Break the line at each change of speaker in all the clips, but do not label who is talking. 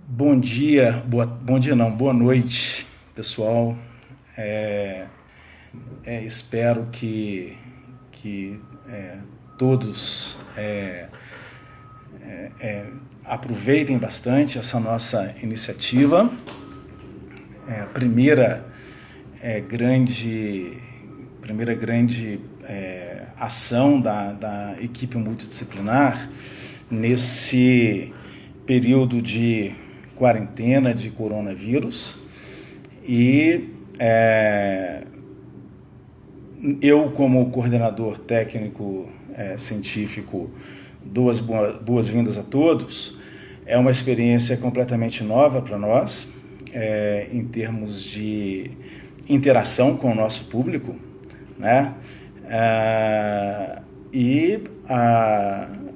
Bom dia, bom dia não, boa noite, pessoal. É, espero que todos aproveitem bastante essa nossa iniciativa. É a grande, primeira grande ação da equipe multidisciplinar nesse período de quarentena de coronavírus. E eu, como coordenador técnico científico, boas-vindas a todos. É uma experiência completamente nova para nós, em termos de interação com o nosso público, né?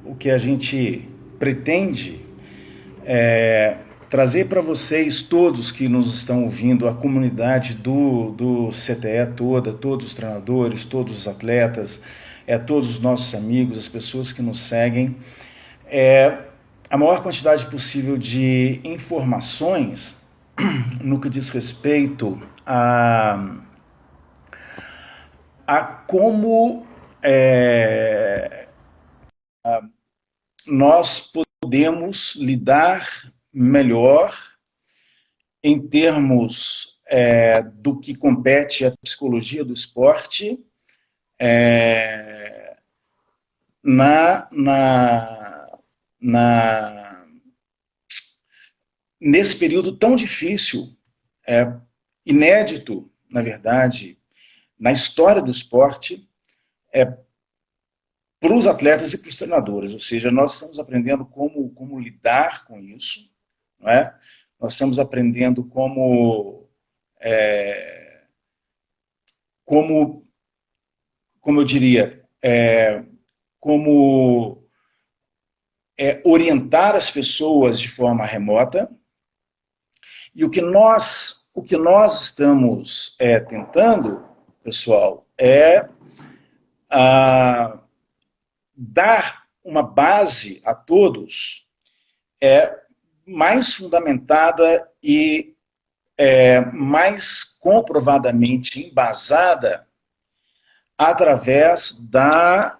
O que a gente pretende é trazer para vocês, todos que nos estão ouvindo, a comunidade do CTE toda, todos os treinadores, todos os atletas, todos os nossos amigos, as pessoas que nos seguem, a maior quantidade possível de informações no que diz respeito a como nós podemos lidar melhor em termos do que compete à psicologia do esporte na, na, na, nesse período tão difícil, inédito, na verdade, na história do esporte, para os atletas e para os treinadores. Ou seja, nós estamos aprendendo como lidar com isso, não é? Nós estamos aprendendo como eu diria, como orientar as pessoas de forma remota. E o que nós estamos tentando, pessoal, dar uma base a todos mais fundamentada e mais comprovadamente embasada através da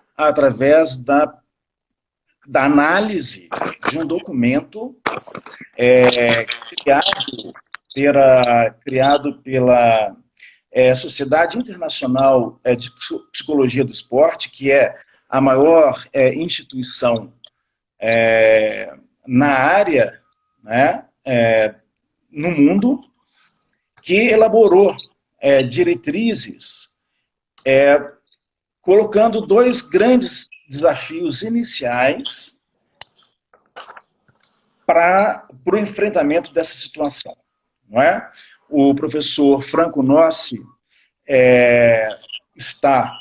análise de um documento criado pela Sociedade Internacional de Psicologia do Esporte, que é a maior instituição na área, né, no mundo, que elaborou diretrizes colocando dois grandes desafios iniciais para o enfrentamento dessa situação, não é? O professor Franco Nossi está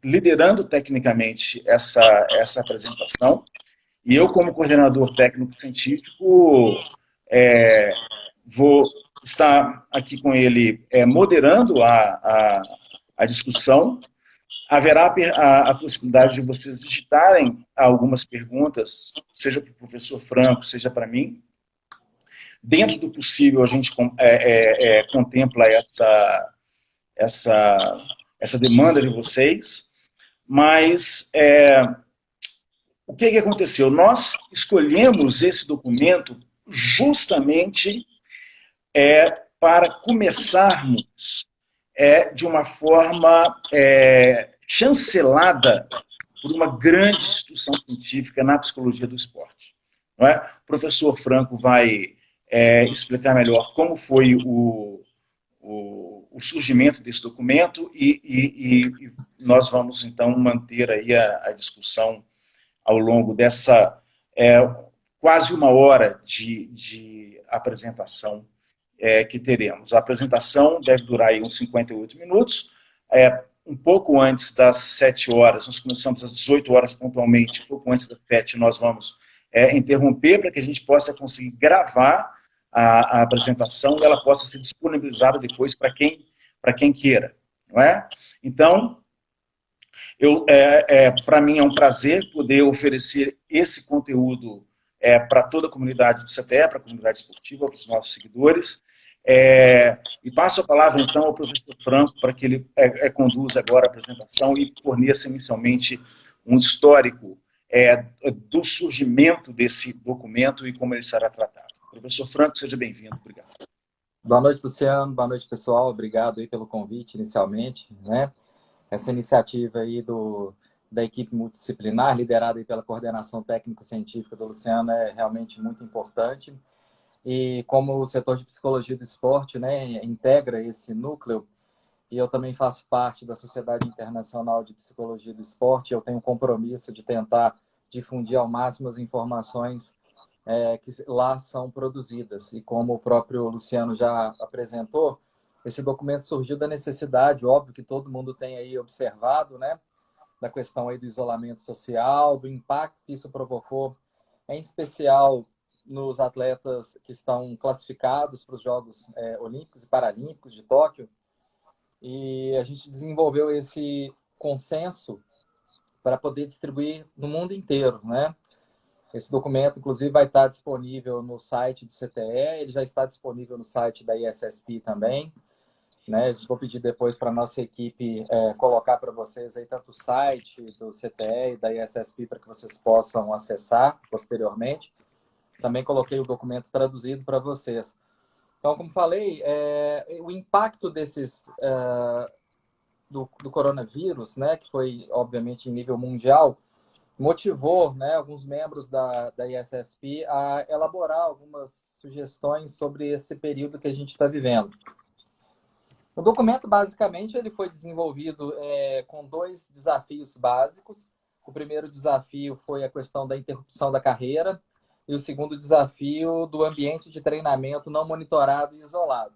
liderando tecnicamente essa apresentação, e eu, como coordenador técnico-científico, vou estar aqui com ele moderando a discussão. Haverá a possibilidade de vocês digitarem algumas perguntas, seja para o professor Franco, seja para mim. Dentro do possível, a gente contempla essa demanda de vocês, mas o que aconteceu? Nós escolhemos esse documento justamente para começarmos de uma forma chancelada por uma grande instituição científica na psicologia do esporte. Não é? O professor Franco vai explicar melhor como foi o surgimento desse documento e nós vamos, então, manter aí a discussão ao longo dessa quase uma hora de apresentação que teremos. A apresentação deve durar aí uns 58 minutos, um pouco antes das 7 horas, nós começamos às 18 horas pontualmente, um pouco antes das 7 nós vamos interromper para que a gente possa conseguir gravar a apresentação e ela possa ser disponibilizada depois para quem queira, não é? Então, para mim é um prazer poder oferecer esse conteúdo para toda a comunidade do CTE, para a comunidade esportiva, para os nossos seguidores. E passo a palavra, então, ao professor Franco, para que ele conduza agora a apresentação e forneça inicialmente um histórico do surgimento desse documento e como ele será tratado. Professor Franco, seja bem-vindo. Obrigado.
Boa noite, Luciano. Boa noite, pessoal. Obrigado aí pelo convite, inicialmente, né? Essa iniciativa aí da equipe multidisciplinar, liderada aí pela coordenação técnico-científica do Luciano, é realmente muito importante. E como o setor de psicologia do esporte, né, integra esse núcleo, e eu também faço parte da Sociedade Internacional de Psicologia do Esporte, eu tenho um compromisso de tentar difundir ao máximo as informações que lá são produzidas. E como o próprio Luciano já apresentou, esse documento surgiu da necessidade, óbvio que todo mundo tem aí observado, né, da questão aí do isolamento social, do impacto que isso provocou, em especial nos atletas que estão classificados para os Jogos Olímpicos e Paralímpicos de Tóquio. E a gente desenvolveu esse consenso para poder distribuir no mundo inteiro, né? Esse documento, inclusive, vai estar disponível no site do CTE, ele já está disponível no site da ISSP também, né? Vou pedir depois para a nossa equipe colocar para vocês aí tanto o site do CTE e da ISSP para que vocês possam acessar posteriormente. Também coloquei o documento traduzido para vocês. Então, como falei, o impacto do coronavírus, né, que foi, obviamente, em nível mundial, motivou, né, alguns membros da ISSP a elaborar algumas sugestões sobre esse período que a gente está vivendo. O documento, basicamente, ele foi desenvolvido com dois desafios básicos. O primeiro desafio foi a questão da interrupção da carreira e o segundo desafio do ambiente de treinamento não monitorado e isolado.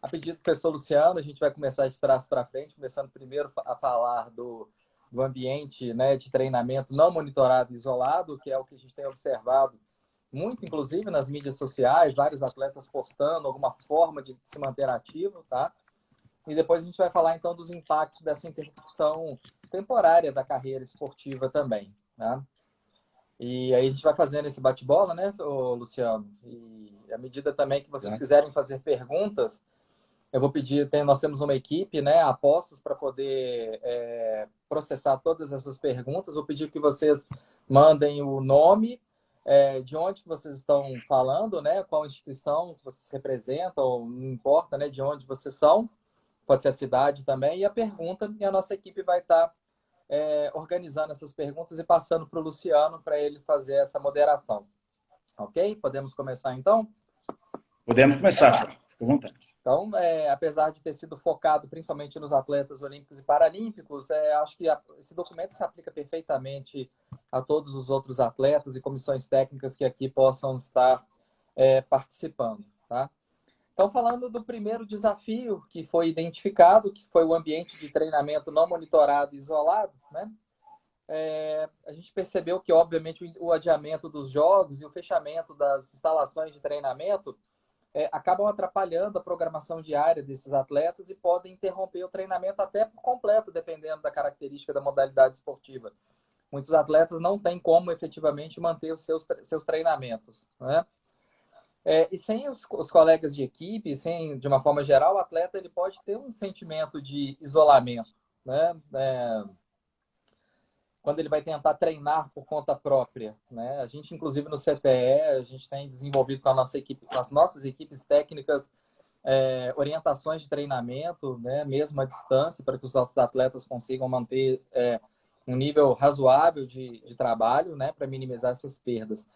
A pedido do professor Luciano, a gente vai começar de trás para frente, começando primeiro a falar do ambiente, né, de treinamento não monitorado e isolado, que é o que a gente tem observado muito, inclusive nas mídias sociais, vários atletas postando alguma forma de se manter ativo, tá? E depois a gente vai falar, então, dos impactos dessa interrupção temporária da carreira esportiva também, né? E aí a gente vai fazendo esse bate-bola, né, Luciano? E à medida também que vocês quiserem fazer perguntas, eu vou pedir, nós temos uma equipe, né, a postos para poder processar todas essas perguntas. Vou pedir que vocês mandem o nome, de onde vocês estão falando, né, qual instituição que vocês representam, não importa, né, de onde vocês são, pode ser a cidade também, e a pergunta, e a nossa equipe vai estar organizando essas perguntas e passando para o Luciano para ele fazer essa moderação. Ok? Podemos começar, então?
Podemos começar, fica à vontade.
Então, apesar de ter sido focado principalmente nos atletas olímpicos e paralímpicos, acho que esse documento se aplica perfeitamente a todos os outros atletas e comissões técnicas que aqui possam estar participando, tá? Então, falando do primeiro desafio que foi identificado, que foi o ambiente de treinamento não monitorado e isolado, né? A gente percebeu que, obviamente, o adiamento dos jogos e o fechamento das instalações de treinamento acabam atrapalhando a programação diária desses atletas e podem interromper o treinamento até por completo, dependendo da característica da modalidade esportiva. Muitos atletas não têm como efetivamente manter os seus treinamentos, né? E sem os colegas de equipe, sem, de uma forma geral, o atleta ele pode ter um sentimento de isolamento, né? Quando ele vai tentar treinar por conta própria, né? A gente, inclusive, no CTE, a gente tem desenvolvido com a nossa equipe, com as nossas equipes técnicas, orientações de treinamento, né? Mesmo à distância, para que os nossos atletas consigam manter um nível razoável de trabalho, né? Para minimizar essas perdas.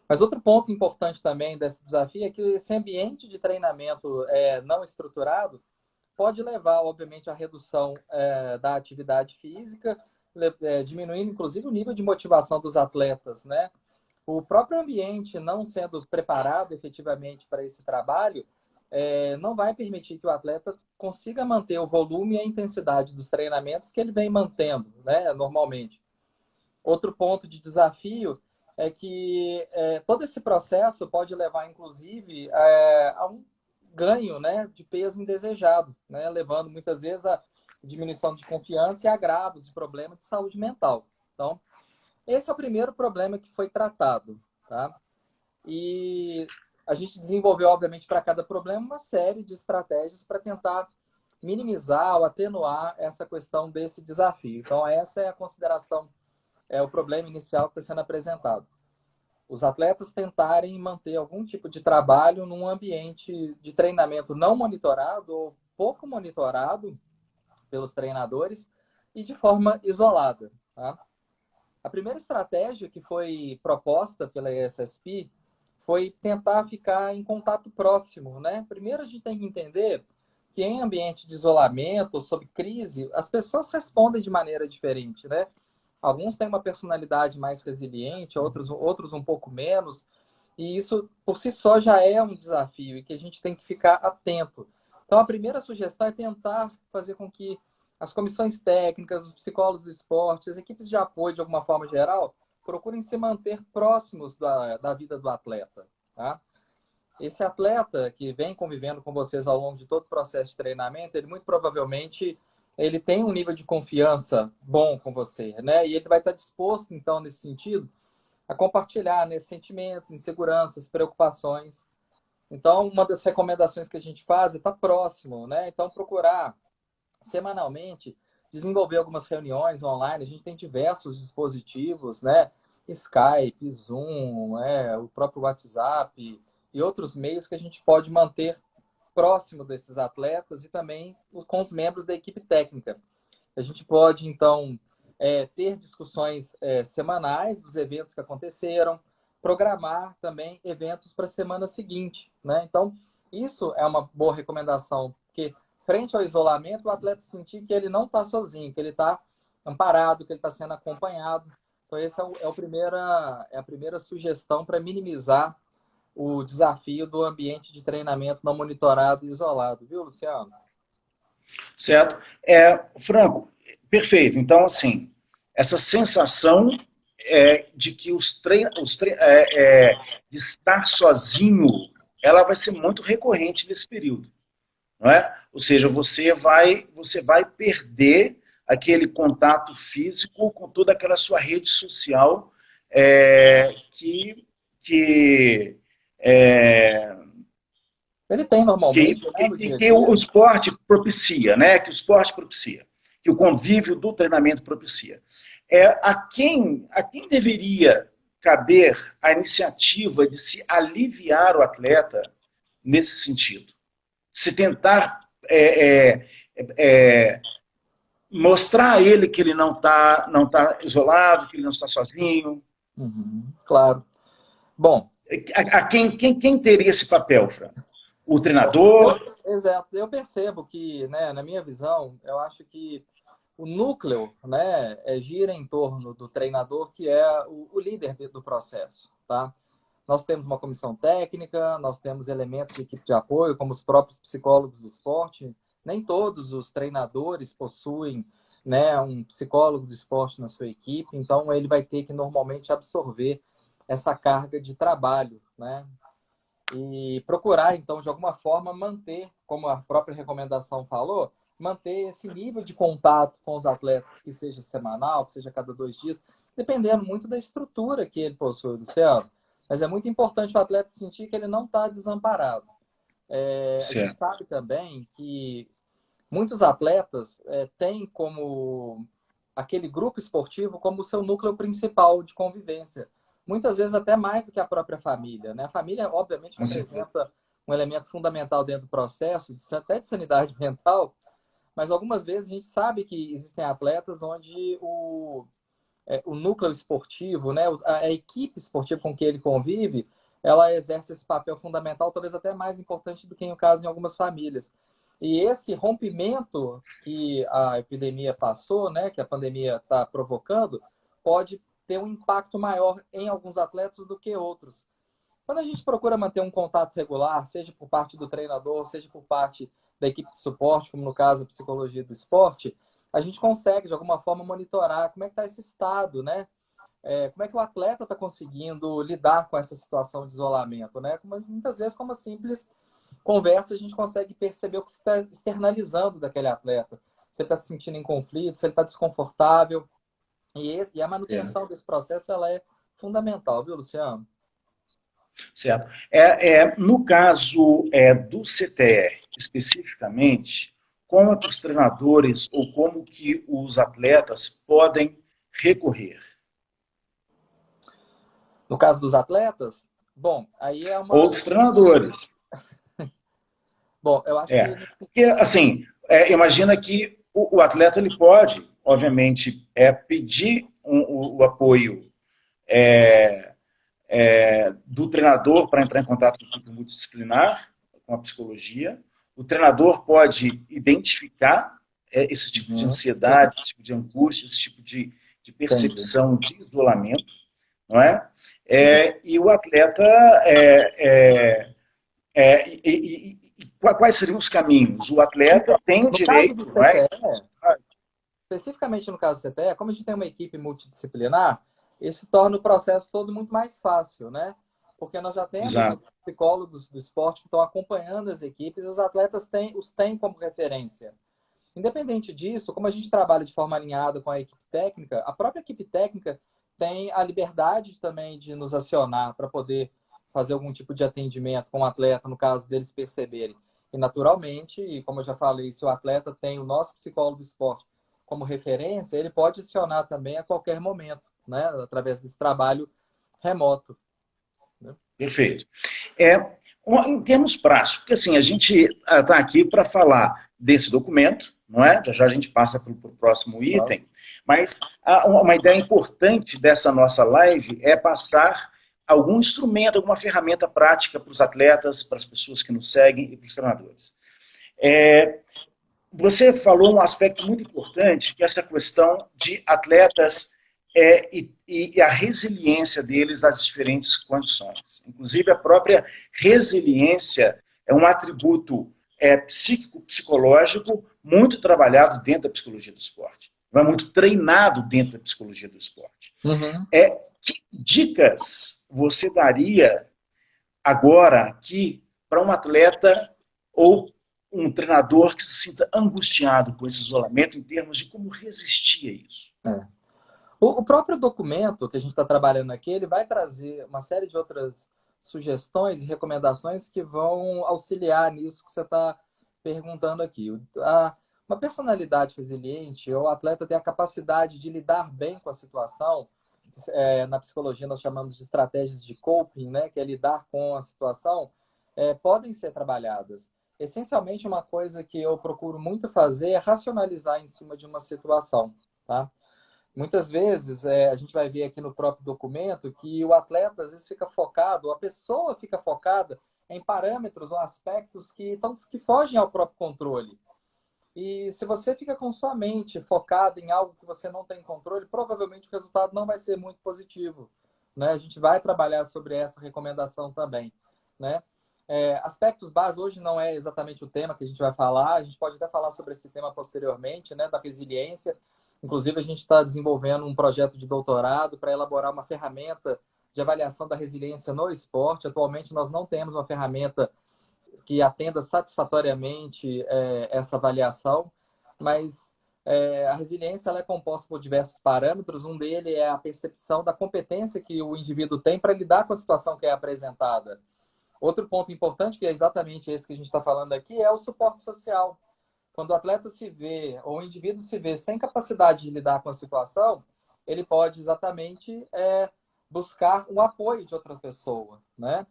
Mas outro ponto importante também desse desafio é que esse ambiente de treinamento não estruturado pode levar, obviamente, à redução da atividade física, diminuindo, inclusive, o nível de motivação dos atletas, né? O próprio ambiente não sendo preparado efetivamente para esse trabalho não vai permitir que o atleta consiga manter o volume e a intensidade dos treinamentos que ele vem mantendo, né, normalmente. Outro ponto de desafio é que todo esse processo pode levar, inclusive, a um ganho, né, de peso indesejado, né, levando muitas vezes a diminuição de confiança e agravos de problemas de saúde mental. Então, esse é o primeiro problema que foi tratado. tá? E a gente desenvolveu, obviamente, para cada problema uma série de estratégias para tentar minimizar ou atenuar essa questão desse desafio. Então, essa é a consideração, é o problema inicial que está sendo apresentado. Os atletas tentarem manter algum tipo de trabalho num ambiente de treinamento não monitorado ou pouco monitorado pelos treinadores e de forma isolada, tá? A primeira estratégia que foi proposta pela ESSP foi tentar ficar em contato próximo, né? Primeiro a gente tem que entender que em ambiente de isolamento, sob crise, as pessoas respondem de maneira diferente, né? Alguns têm uma personalidade mais resiliente, outros um pouco menos, e isso por si só já é um desafio e que a gente tem que ficar atento. Então a primeira sugestão é tentar fazer com que as comissões técnicas, os psicólogos do esporte, as equipes de apoio de alguma forma geral, procurem se manter próximos da vida do atleta, tá? Esse atleta que vem convivendo com vocês ao longo de todo o processo de treinamento, ele muito provavelmente ele tem um nível de confiança bom com você, né? E ele vai estar disposto, então, nesse sentido, a compartilhar nesses sentimentos, inseguranças, preocupações. Então, uma das recomendações que a gente faz é estar próximo, né? Então, procurar semanalmente desenvolver algumas reuniões online. A gente tem diversos dispositivos, né? Skype, Zoom, o próprio WhatsApp e outros meios que a gente pode manter próximo desses atletas e também com os membros da equipe técnica. A gente pode, então, ter discussões semanais dos eventos que aconteceram, programar também eventos para a semana seguinte, né? Então, isso é uma boa recomendação, porque frente ao isolamento, o atleta sentir que ele não está sozinho, que ele está amparado, que ele está sendo acompanhado. Então, essa é a primeira sugestão para minimizar o desafio do ambiente de treinamento não monitorado e isolado, viu, Luciano?
Certo? Franco, perfeito. Então, assim, essa sensação de que de estar sozinho, ela vai ser muito recorrente nesse período, não é? Ou seja, você vai perder aquele contato físico com toda aquela sua rede social que é,
Ele tem normalmente, né, no dia a
que o
dia.
esporte propicia, né? Que o esporte propicia, que o convívio do treinamento propicia. A quem deveria caber a iniciativa de se aliviar o atleta nesse sentido? Se tentar mostrar a ele que ele não tá isolado, que ele não está sozinho.
Uhum, claro. Bom,
Quem teria esse papel, Fran? O treinador?
exato. Eu percebo que, né, na minha visão, eu acho que o núcleo, né, gira em torno do treinador, que é o líder do processo, tá? Nós temos uma comissão técnica, nós temos elementos de equipe de apoio, como os próprios psicólogos do esporte. Nem todos os treinadores possuem, né, um psicólogo do esporte na sua equipe, então ele vai ter que normalmente absorver essa carga de trabalho, né? E procurar, então, de alguma forma, manter, como a própria recomendação falou, manter esse nível de contato com os atletas, que seja semanal, que seja a cada 2 dias, dependendo muito da estrutura que ele possui, Luciano. Mas é muito importante o atleta sentir que ele não está desamparado. A gente
Certo.
sabe também que muitos atletas têm como aquele grupo esportivo como o seu núcleo principal de convivência. Muitas vezes até mais do que a própria família, né? A família, obviamente, representa um elemento fundamental dentro do processo, até de sanidade mental, mas algumas vezes a gente sabe que existem atletas onde o núcleo esportivo, né? A equipe esportiva com que ele convive, ela exerce esse papel fundamental, talvez até mais importante do que em caso em algumas famílias. E esse rompimento que a epidemia passou, né, que a pandemia está provocando, pode ter um impacto maior em alguns atletas do que outros. Quando a gente procura manter um contato regular, seja por parte do treinador, seja por parte da equipe de suporte, como no caso a psicologia do esporte, a gente consegue, de alguma forma, monitorar como é que está esse estado, né? Como é que o atleta está conseguindo lidar com essa situação de isolamento, né? Muitas vezes, com uma simples conversa, a gente consegue perceber o que se está externalizando daquele atleta. Se ele está se sentindo em conflito, se ele está desconfortável. E a manutenção desse processo ela é fundamental, viu, Luciano?
Certo. No caso do CTE, especificamente, como é que os treinadores ou como que os atletas podem recorrer?
No caso dos atletas, bom, aí é
Ou
uma.
os treinadores.
Bom, eu acho que.
Porque, assim, imagina que o atleta ele pode, obviamente, pedir o apoio é, do treinador para entrar em contato com a equipe multidisciplinar, com a psicologia. O treinador pode identificar esse tipo de
Uhum,
ansiedade, esse tipo de angústia, esse tipo de
entendi.
percepção de isolamento, não é? E o atleta quais seriam os caminhos? O atleta
Então,
tem o
no caso do
direito, não é?
CTE, especificamente no caso do CTE, como a gente tem uma equipe multidisciplinar, isso torna o processo todo muito mais fácil, né? Porque nós já temos os
Exato.
psicólogos do esporte que estão acompanhando as equipes e os atletas os têm como referência. Independente disso, como a gente trabalha de forma alinhada com a equipe técnica, a própria equipe técnica tem a liberdade também de nos acionar para poder fazer algum tipo de atendimento com o atleta, no caso deles perceberem. E naturalmente, e como eu já falei, se o atleta tem o nosso psicólogo do esporte como referência, ele pode acionar também a qualquer momento, né, através desse trabalho remoto. Né?
Perfeito. Em termos práticos, porque assim, a gente está aqui para falar desse documento, não é? Já já a gente passa para o próximo item, mas uma ideia importante dessa nossa live é passar algum instrumento, alguma ferramenta prática para os atletas, para as pessoas que nos seguem e para os treinadores. Você falou um aspecto muito importante, que é essa questão de atletas e a resiliência deles às diferentes condições. Inclusive, a própria resiliência é um atributo psíquico-psicológico muito trabalhado dentro da psicologia do esporte. Não é muito treinado dentro da psicologia do esporte.
Uhum.
Que dicas você daria agora aqui para um atleta ou um treinador que se sinta angustiado com esse isolamento em termos de como resistir a isso?
O próprio documento que a gente está trabalhando aqui, ele vai trazer uma série de outras sugestões e recomendações que vão auxiliar nisso que você está perguntando aqui. Uma personalidade resiliente, ou o atleta tem a capacidade de lidar bem com a situação, na psicologia nós chamamos de estratégias de coping, né, que é lidar com a situação, podem ser trabalhadas. Essencialmente, uma coisa que eu procuro muito fazer é racionalizar em cima de uma situação, tá? Muitas vezes, a gente vai ver aqui no próprio documento que o atleta às vezes fica focado, a pessoa fica focada em parâmetros ou aspectos que fogem ao próprio controle. E se você fica com sua mente focada em algo que você não tem controle, provavelmente o resultado não vai ser muito positivo. Né? A gente vai trabalhar sobre essa recomendação também. Né? Aspectos básicos, hoje não é exatamente o tema que a gente vai falar, a gente pode até falar sobre esse tema posteriormente, né, da resiliência. Inclusive, a gente está desenvolvendo um projeto de doutorado para elaborar uma ferramenta de avaliação da resiliência no esporte. Atualmente, nós não temos uma ferramenta que atenda satisfatoriamente essa avaliação, mas a resiliência ela é composta por diversos parâmetros. Um deles é a percepção da competência que o indivíduo tem para lidar com a situação que é apresentada. Outro ponto importante, que é exatamente esse que a gente está falando aqui, é o suporte social. Quando o atleta se vê, ou o indivíduo se vê sem capacidade de lidar com a situação, ele pode exatamente buscar o apoio de outra pessoa, né?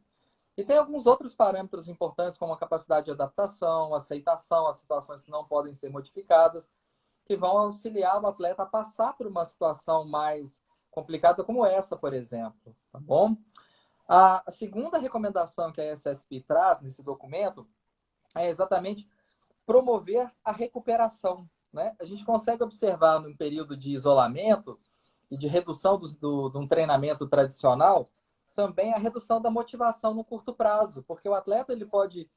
E tem alguns outros parâmetros importantes, como a capacidade de adaptação, aceitação, as situações que não podem ser modificadas, que vão auxiliar o atleta a passar por uma situação mais complicada como essa, por exemplo, tá bom? A segunda recomendação que a SSP traz nesse documento é exatamente promover a recuperação. Né? A gente consegue observar num período de isolamento e de redução de um treinamento tradicional também a redução da motivação no curto prazo, porque o atleta ele pode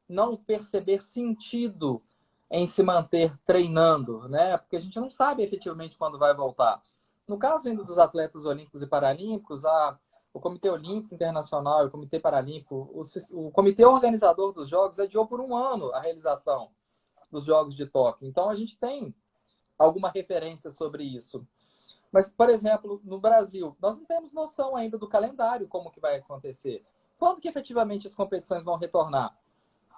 não perceber sentido em se manter treinando, né? Porque a gente não sabe efetivamente quando vai voltar. No caso ainda dos atletas olímpicos e paralímpicos, o Comitê Olímpico Internacional e o Comitê Paralímpico, o comitê organizador dos Jogos adiou por um ano a realização dos Jogos de Tóquio. Então, a gente tem alguma referência sobre isso. Mas, por exemplo, no Brasil, nós não temos noção ainda do calendário, como que vai acontecer. Quando que efetivamente as competições vão retornar?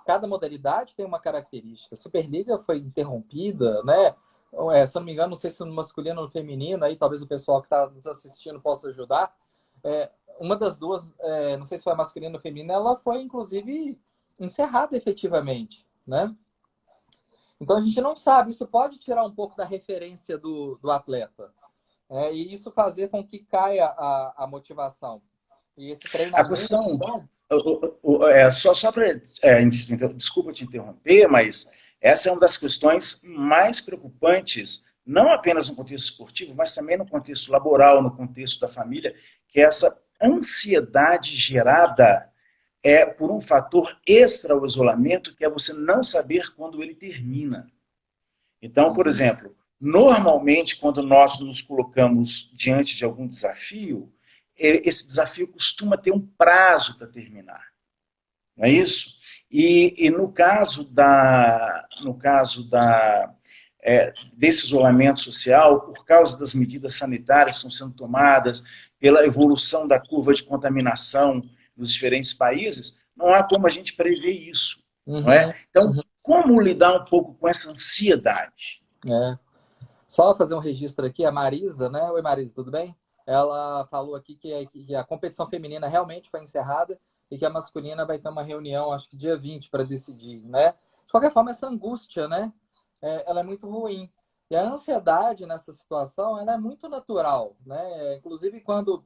Cada modalidade tem uma característica. A Superliga foi interrompida, né? Se eu não me engano, não sei se no masculino ou no feminino, aí talvez o pessoal que está nos assistindo possa ajudar. Uma das duas, não sei se foi a masculina ou feminina, ela foi, inclusive, encerrada efetivamente, né? Então, a gente não sabe. Isso pode tirar um pouco da referência do atleta. E isso fazer com que caia a motivação. E esse
A
treinamento...
questão, só para, desculpa te interromper, mas essa é uma das questões mais preocupantes, não apenas no contexto esportivo, mas também no contexto laboral, no contexto da família, que é essa ansiedade gerada por um fator extra ao isolamento, que é você não saber quando ele termina. Então, por exemplo, normalmente, quando nós nos colocamos diante de algum desafio, esse desafio costuma ter um prazo para terminar. Não é isso? E no caso desse isolamento social, por causa das medidas sanitárias que estão sendo tomadas, pela evolução da curva de contaminação nos diferentes países, não há como a gente prever isso. Não é? Então, como lidar um pouco com essa ansiedade?
Só fazer um registro aqui, a Marisa, né? Oi, Marisa, tudo bem? Ela falou aqui que a competição feminina realmente foi encerrada e que a masculina vai ter uma reunião, acho que dia 20, para decidir, né? De qualquer forma, essa angústia, né? Ela é muito ruim. E a ansiedade nessa situação, ela é muito natural, né? Inclusive, quando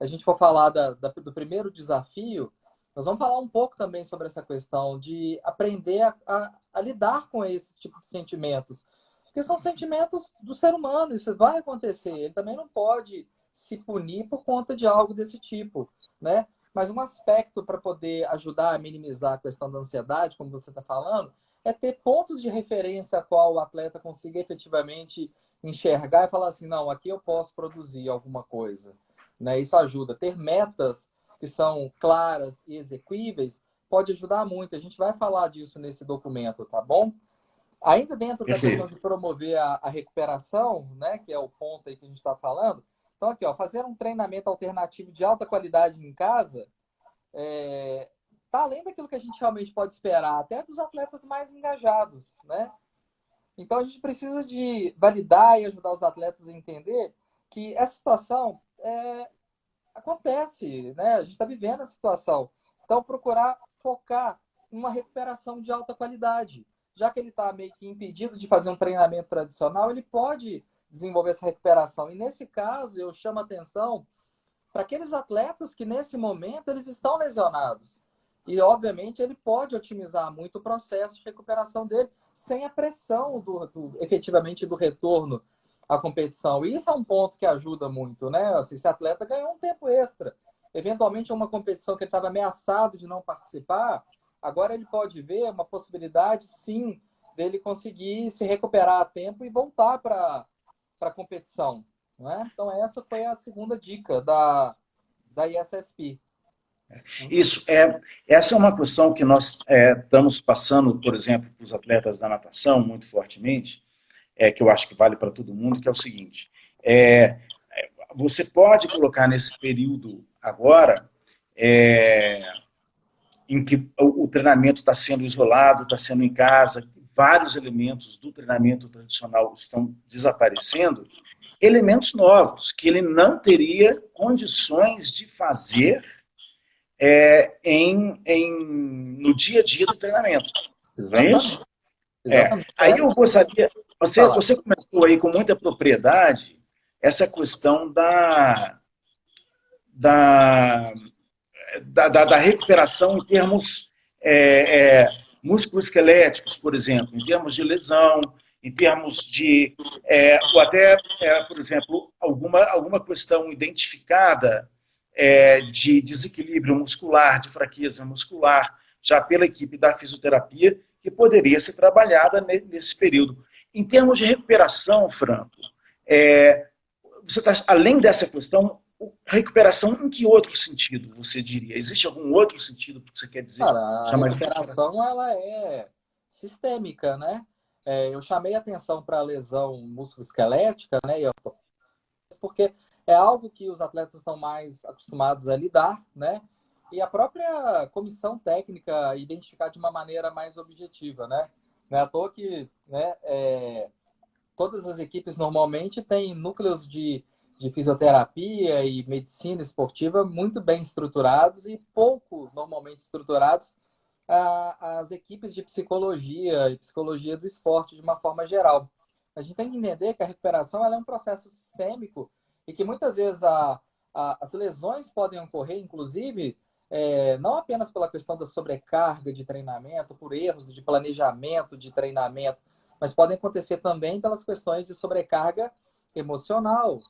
a gente for falar do primeiro desafio, nós vamos falar um pouco também sobre essa questão de aprender a lidar com esse tipo de sentimentos. Porque são sentimentos do ser humano, isso vai acontecer. Ele também não pode se punir por conta de algo desse tipo, né? Mas um aspecto para poder ajudar a minimizar a questão da ansiedade, como você está falando, é ter pontos de referência a qual o atleta consiga efetivamente enxergar e falar assim, não, aqui eu posso produzir alguma coisa, né? Isso ajuda. Ter metas que são claras e exequíveis pode ajudar muito. A gente vai falar disso nesse documento, tá bom? Ainda dentro da questão de promover a recuperação, né, que é o ponto aí que a gente está falando, então aqui, ó, fazer um treinamento alternativo de alta qualidade em casa tá além daquilo que a gente realmente pode esperar, até dos atletas mais engajados, né? Então a gente precisa de validar e ajudar os atletas a entender que essa situação acontece, né? A gente está vivendo essa situação. Então procurar focar em uma recuperação de alta qualidade. Já que ele está meio que impedido de fazer um treinamento tradicional, ele pode desenvolver essa recuperação. E nesse caso, eu chamo a atenção para aqueles atletas que nesse momento eles estão lesionados. E, obviamente, ele pode otimizar muito o processo de recuperação dele sem a pressão efetivamente do retorno à competição. E isso é um ponto que ajuda muito, né? Assim, esse atleta ganhou um tempo extra. Eventualmente, uma competição que ele estava ameaçado de não participar, agora ele pode ver uma possibilidade, sim, dele conseguir se recuperar a tempo e voltar para a competição. Não é? Então, essa foi a segunda dica da ISSP.
Isso, essa é uma questão que nós estamos passando, por exemplo, para os atletas da natação, muito fortemente, que eu acho que vale para todo mundo, que é o seguinte, você pode colocar nesse período agora, em que o treinamento está sendo isolado, está sendo em casa, vários elementos do treinamento tradicional estão desaparecendo, elementos novos, que ele não teria condições de fazer no dia a dia do treinamento. Não é isso? Aí eu gostaria, você comentou aí com muita propriedade essa questão da recuperação em termos musculoesqueléticos, por exemplo, em termos de lesão, em termos de, ou até, por exemplo, alguma questão identificada de desequilíbrio muscular, de fraqueza muscular, já pela equipe da fisioterapia, que poderia ser trabalhada nesse período. Em termos de recuperação, Franco, você tá, além dessa questão, recuperação em que outro sentido você diria? Existe algum outro sentido que você quer dizer?
Cara, a recuperação ela é sistêmica, né? Eu chamei atenção para a lesão musculoesquelética, né? Porque é algo que os atletas estão mais acostumados a lidar, né? e a própria comissão técnica identificar de uma maneira mais objetiva, né? Não é à toa que, né, todas as equipes normalmente têm núcleos de fisioterapia e medicina esportiva muito bem estruturados e pouco normalmente estruturados as equipes de psicologia e psicologia do esporte de uma forma geral. A gente tem que entender que a recuperação ela é um processo sistêmico e que muitas vezes as lesões podem ocorrer, inclusive, não apenas pela questão da sobrecarga de treinamento, por erros de planejamento de treinamento, mas podem acontecer também pelas questões de sobrecarga emocional,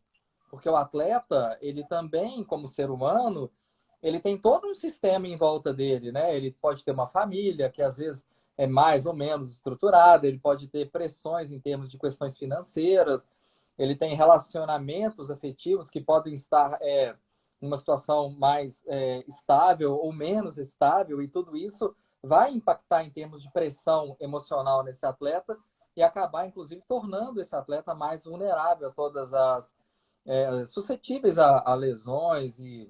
porque o atleta, ele também, como ser humano, ele tem todo um sistema em volta dele, né? Ele pode ter uma família que às vezes é mais ou menos estruturada, ele pode ter pressões em termos de questões financeiras, ele tem relacionamentos afetivos que podem estar numa situação mais estável ou menos estável, e tudo isso vai impactar em termos de pressão emocional nesse atleta e acabar, inclusive, tornando esse atleta mais vulnerável a todas as suscetíveis a lesões e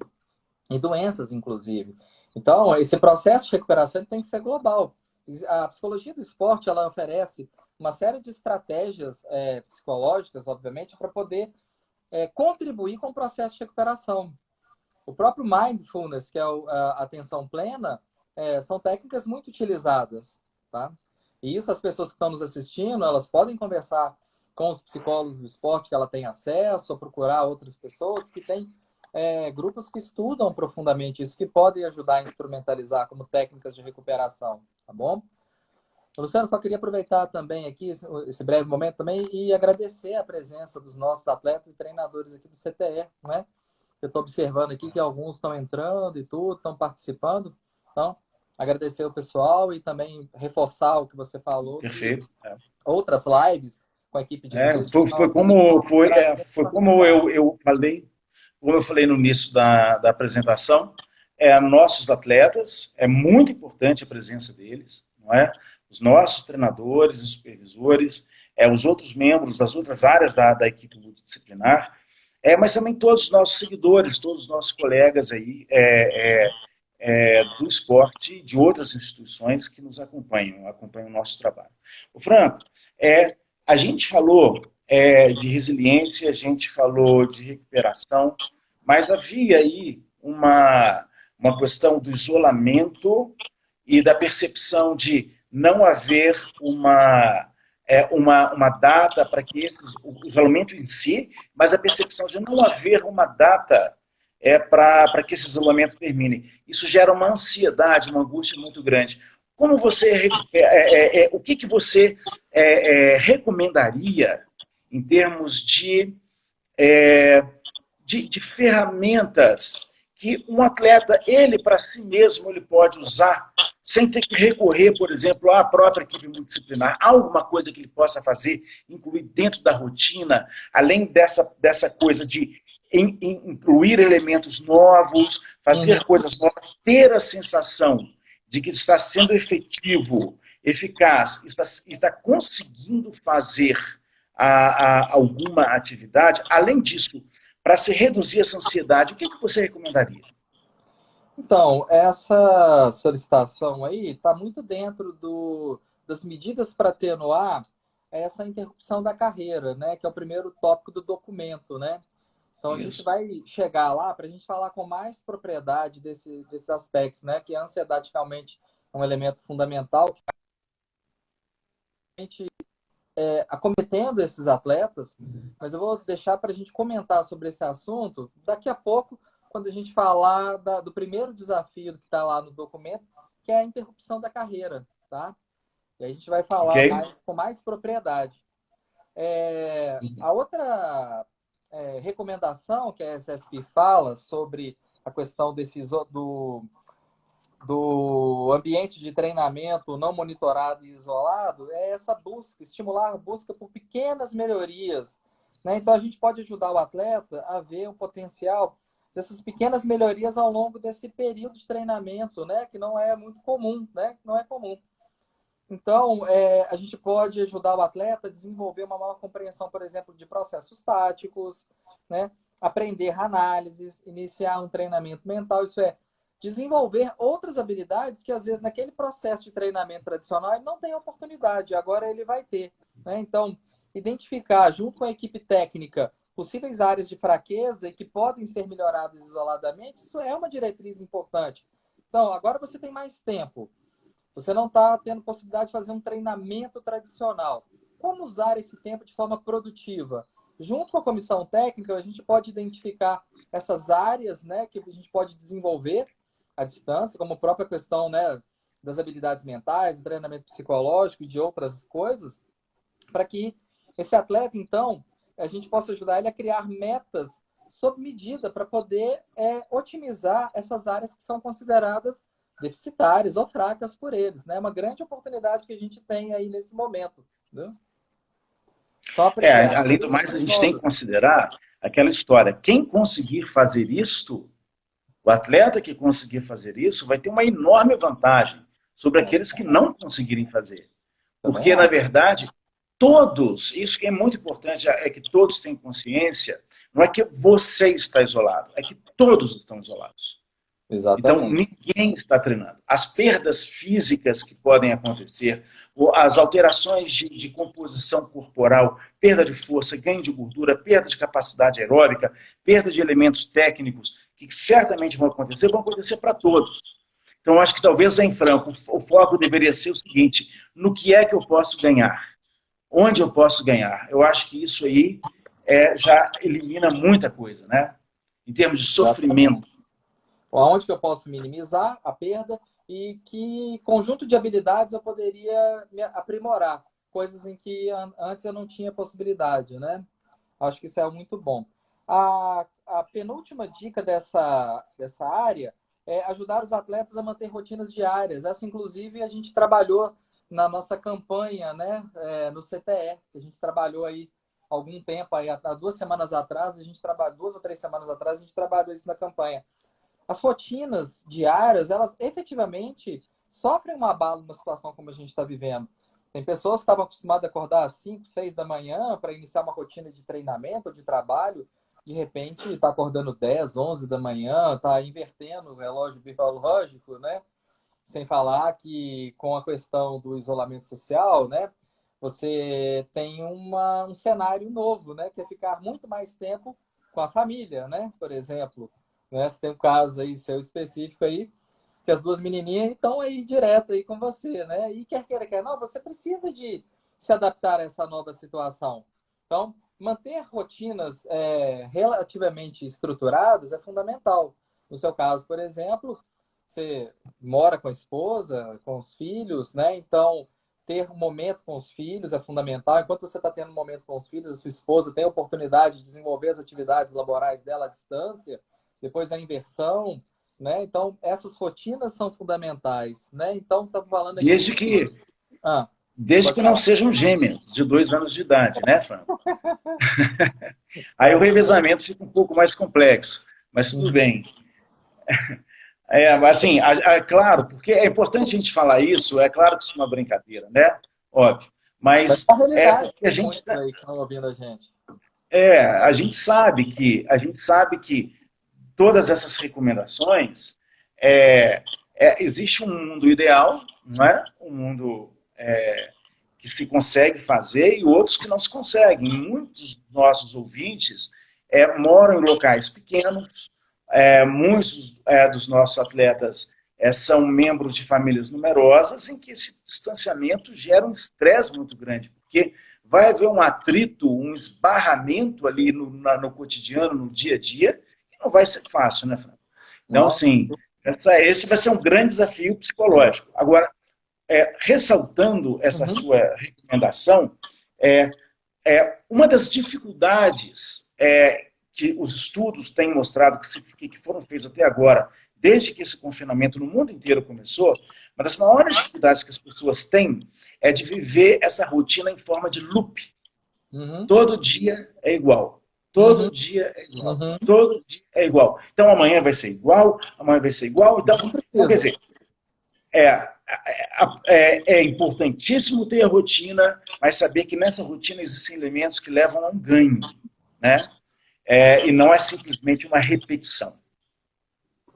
doenças, inclusive. Então, esse processo de recuperação tem que ser global. A psicologia do esporte, ela oferece uma série de estratégias psicológicas, obviamente, para poder contribuir com o processo de recuperação. O próprio mindfulness, que é a atenção plena, são técnicas muito utilizadas, tá? E isso as pessoas que estão nos assistindo, elas podem conversar com os psicólogos do esporte que ela tem acesso, ou procurar outras pessoas que têm grupos que estudam profundamente isso, que podem ajudar a instrumentalizar como técnicas de recuperação, tá bom? Luciano, só queria aproveitar também aqui esse breve momento também e agradecer a presença dos nossos atletas e treinadores aqui do CTE, né? Eu estou observando aqui que alguns estão entrando e tudo, estão participando. Então, agradecer o pessoal e também reforçar o que você falou de
Perfeito.
outras lives com a equipe de
Foi,
nutrição.
foi como, foi, foi como como eu falei no início da apresentação, nossos atletas, é muito importante a presença deles, não é? Os nossos treinadores e supervisores, os outros membros das outras áreas da equipe multidisciplinar, mas também todos os nossos seguidores, todos os nossos colegas aí do esporte, de outras instituições que nos acompanham o nosso trabalho. O Franco, a gente falou de resiliência, a gente falou de recuperação, mas havia aí uma questão do isolamento e da percepção de não haver uma data para que o isolamento em si, mas a percepção de não haver uma data para que esse isolamento termine. Isso gera uma ansiedade, uma angústia muito grande. Como você, o que você recomendaria em termos de ferramentas que um atleta, ele para si mesmo, ele pode usar sem ter que recorrer, por exemplo, à própria equipe multidisciplinar, alguma coisa que ele possa fazer, incluir dentro da rotina, além dessa coisa de incluir elementos novos, fazer coisas novas, ter a sensação de que está sendo efetivo, eficaz, está conseguindo fazer alguma atividade. Além disso, para se reduzir essa ansiedade, o que você recomendaria?
Então, essa solicitação aí está muito dentro das medidas para atenuar essa interrupção da carreira, né? Que é o primeiro tópico do documento, né? Então, a gente vai chegar lá para a gente falar com mais propriedade desses aspectos, né? Que a ansiedade realmente é um elemento fundamental. A gente acometendo esses atletas, mas eu vou deixar para a gente comentar sobre esse assunto daqui a pouco, quando a gente falar do primeiro desafio que está lá no documento, que é a interrupção da carreira, tá? E aí a gente vai falar com mais propriedade. A outra recomendação que a SSP fala sobre a questão do ambiente de treinamento não monitorado e isolado é essa busca, estimular a busca por pequenas melhorias, né? Então, a gente pode ajudar o atleta a ver o potencial dessas pequenas melhorias ao longo desse período de treinamento, né? Que não é muito comum, né? Não é comum. Então, a gente pode ajudar o atleta a desenvolver uma maior compreensão, por exemplo, de processos táticos, né? Aprender análises, iniciar um treinamento mental, isso desenvolver outras habilidades que, às vezes, naquele processo de treinamento tradicional, ele não tem oportunidade, agora ele vai ter, né? Então, identificar, junto com a equipe técnica, possíveis áreas de fraqueza e que podem ser melhoradas isoladamente, isso é uma diretriz importante. Então, agora você tem mais tempo. Você não está tendo possibilidade de fazer um treinamento tradicional. Como usar esse tempo de forma produtiva? Junto com a comissão técnica, a gente pode identificar essas áreas, né, que a gente pode desenvolver à distância, como a própria questão, né, das habilidades mentais, do treinamento psicológico e de outras coisas, para que esse atleta, então, a gente possa ajudar ele a criar metas sob medida para poder otimizar essas áreas que são consideradas deficitárias ou fracas por eles, né? É uma grande oportunidade que a gente tem aí nesse momento, entendeu?
Além do mais, a gente tem que considerar aquela história. Quem conseguir fazer isto, o atleta que conseguir fazer isso, vai ter uma enorme vantagem sobre aqueles que não conseguirem fazer. Porque, na verdade, todos, isso que é muito importante, é que todos têm consciência, não é que você está isolado, é que todos estão isolados.
Exatamente.
Então, ninguém está treinando. As perdas físicas que podem acontecer, as alterações de composição corporal, perda de força, ganho de gordura, perda de capacidade aeróbica, perda de elementos técnicos, que certamente vão acontecer para todos. Então, eu acho que talvez, em Franco, o foco deveria ser o seguinte: no que é que eu posso ganhar? Onde eu posso ganhar? Eu acho que isso aí já elimina muita coisa, né? Em termos de sofrimento.
Onde que eu posso minimizar a perda e que conjunto de habilidades eu poderia me aprimorar, coisas em que antes eu não tinha possibilidade, né? Acho que isso é muito bom. A penúltima dica dessa área é ajudar os atletas a manter rotinas diárias. Essa, inclusive, a gente trabalhou na nossa campanha, né, no CTE, que a gente trabalhou aí algum tempo, aí, há 2 semanas atrás, 2 ou 3 semanas atrás, a gente trabalhou isso na campanha. As rotinas diárias, elas efetivamente sofrem um abalo numa situação como a gente está vivendo. Tem pessoas que estavam acostumadas a acordar às 5, 6 da manhã para iniciar uma rotina de treinamento ou de trabalho, de repente está acordando 10, 11 da manhã, está invertendo o relógio biológico, né? Sem falar que com a questão do isolamento social, né? Você tem um cenário novo, né? Que é ficar muito mais tempo com a família, né? Por exemplo. Né? Você tem um caso aí seu específico aí, que as 2 menininhas estão aí direto aí com você, né? E quer queira, quer não, você precisa de se adaptar a essa nova situação. Então, manter rotinas relativamente estruturadas é fundamental. No seu caso, por exemplo, você mora com a esposa, com os filhos, né? Então, ter um momento com os filhos é fundamental. Enquanto você está tendo um momento com os filhos, a sua esposa tem a oportunidade de desenvolver as atividades laborais dela à distância, depois a inversão, né? Então, essas rotinas são fundamentais, né? Então, estamos falando aqui...
Desde que não sejam gêmeas de 2 anos de idade, né, Franco? Aí o revezamento fica um pouco mais complexo, mas tudo bem. Assim, claro, porque é importante a gente falar isso, é claro que isso é uma brincadeira, né? Óbvio. Mas
porque a gente aí que estão ouvindo a gente.
A gente sabe que todas essas recomendações, existe um mundo ideal, não é? Um mundo que se consegue fazer e outros que não se conseguem. Muitos dos nossos ouvintes moram em locais pequenos, muitos dos nossos atletas são membros de famílias numerosas, em que esse distanciamento gera um estresse muito grande, porque vai haver um atrito, um esbarramento ali no cotidiano, no dia a dia, que não vai ser fácil, né, Franco? Então, assim, esse vai ser um grande desafio psicológico. Agora, ressaltando essa sua recomendação, uma das dificuldades que os estudos têm mostrado, que foram feitos até agora, desde que esse confinamento no mundo inteiro começou, uma das maiores dificuldades que as pessoas têm é de viver essa rotina em forma de loop. Todo dia é igual. Todo dia é igual. Todo dia é igual. Então, amanhã vai ser igual, amanhã vai ser igual. Então quer dizer, é importantíssimo ter a rotina, mas saber que nessa rotina existem elementos que levam a um ganho, né? E não é simplesmente uma repetição.